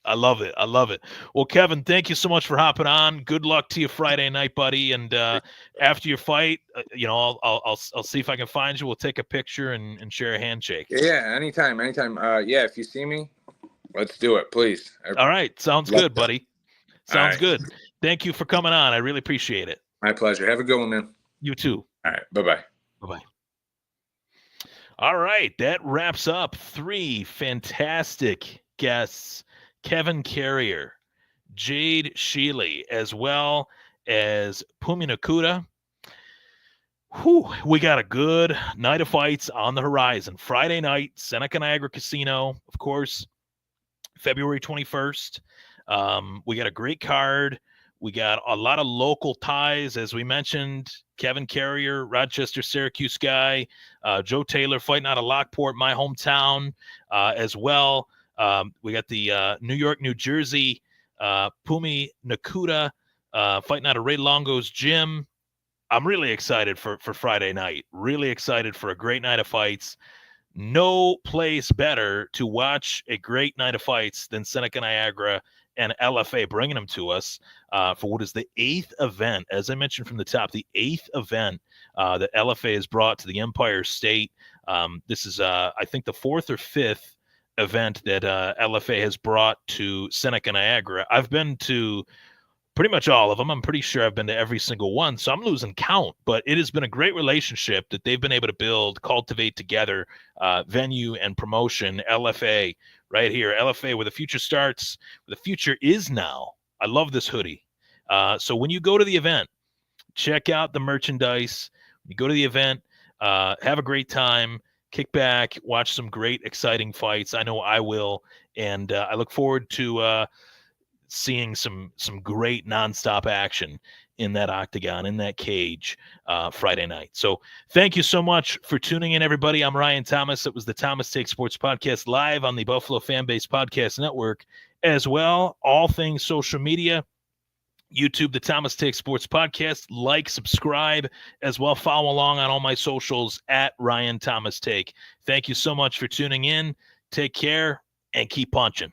I love it. Well, Kevin, thank you so much for hopping on. Good luck to you Friday night, buddy. And after your fight, I'll see if I can find you. We'll take a picture and share a handshake. Yeah, anytime. Yeah, if you see me, let's do it, please. All right, sounds good, buddy. Sounds right. good. Thank you for coming on. I really appreciate it. My pleasure. Have a good one, man. You too. All right, bye-bye. Bye-bye. All right, that wraps up 3 fantastic guests: Kevin Carrier, Jayde Sheeley, as well as Phumi Nkuta. We got a good night of fights on the horizon. Friday night, Seneca Niagara Casino, of course, February 21st. We got a great card. We got a lot of local ties, as we mentioned. Kevin Carrier, Rochester, Syracuse guy. Joe Taylor fighting out of Lockport, my hometown, as well. We got the New York, New Jersey, Phumi Nkuta fighting out of Ray Longo's gym. I'm really excited for Friday night. Really excited for a great night of fights. No place better to watch a great night of fights than Seneca Niagara and LFA bringing them to us for what is the 8th event. As I mentioned from the top, the 8th event that LFA has brought to the Empire State. This is, I think, the 4th or 5th event that LFA has brought to Seneca Niagara. I've been to pretty much all of them. I'm pretty sure I've been to every single one, so I'm losing count. But it has been a great relationship that they've been able to build, cultivate together, venue and promotion. LFA right here, LFA, where the future starts, where the future is now. I love this hoodie. So when you go to the event, check out the merchandise. When you go to the event, have a great time, kick back, watch some great, exciting fights. I know I will, and I look forward to seeing some great nonstop action in that octagon, in that cage, Friday night. So thank you so much for tuning in, everybody. I'm Ryan Thomas. It was the Thomas Take Sports Podcast, live on the Buffalo Fanbase Podcast Network as well. All things social media, YouTube, the Thomas Take Sports Podcast. Like, subscribe, as well. Follow along on all my socials at Ryan Thomas Take. Thank you so much for tuning in. Take care and keep punching.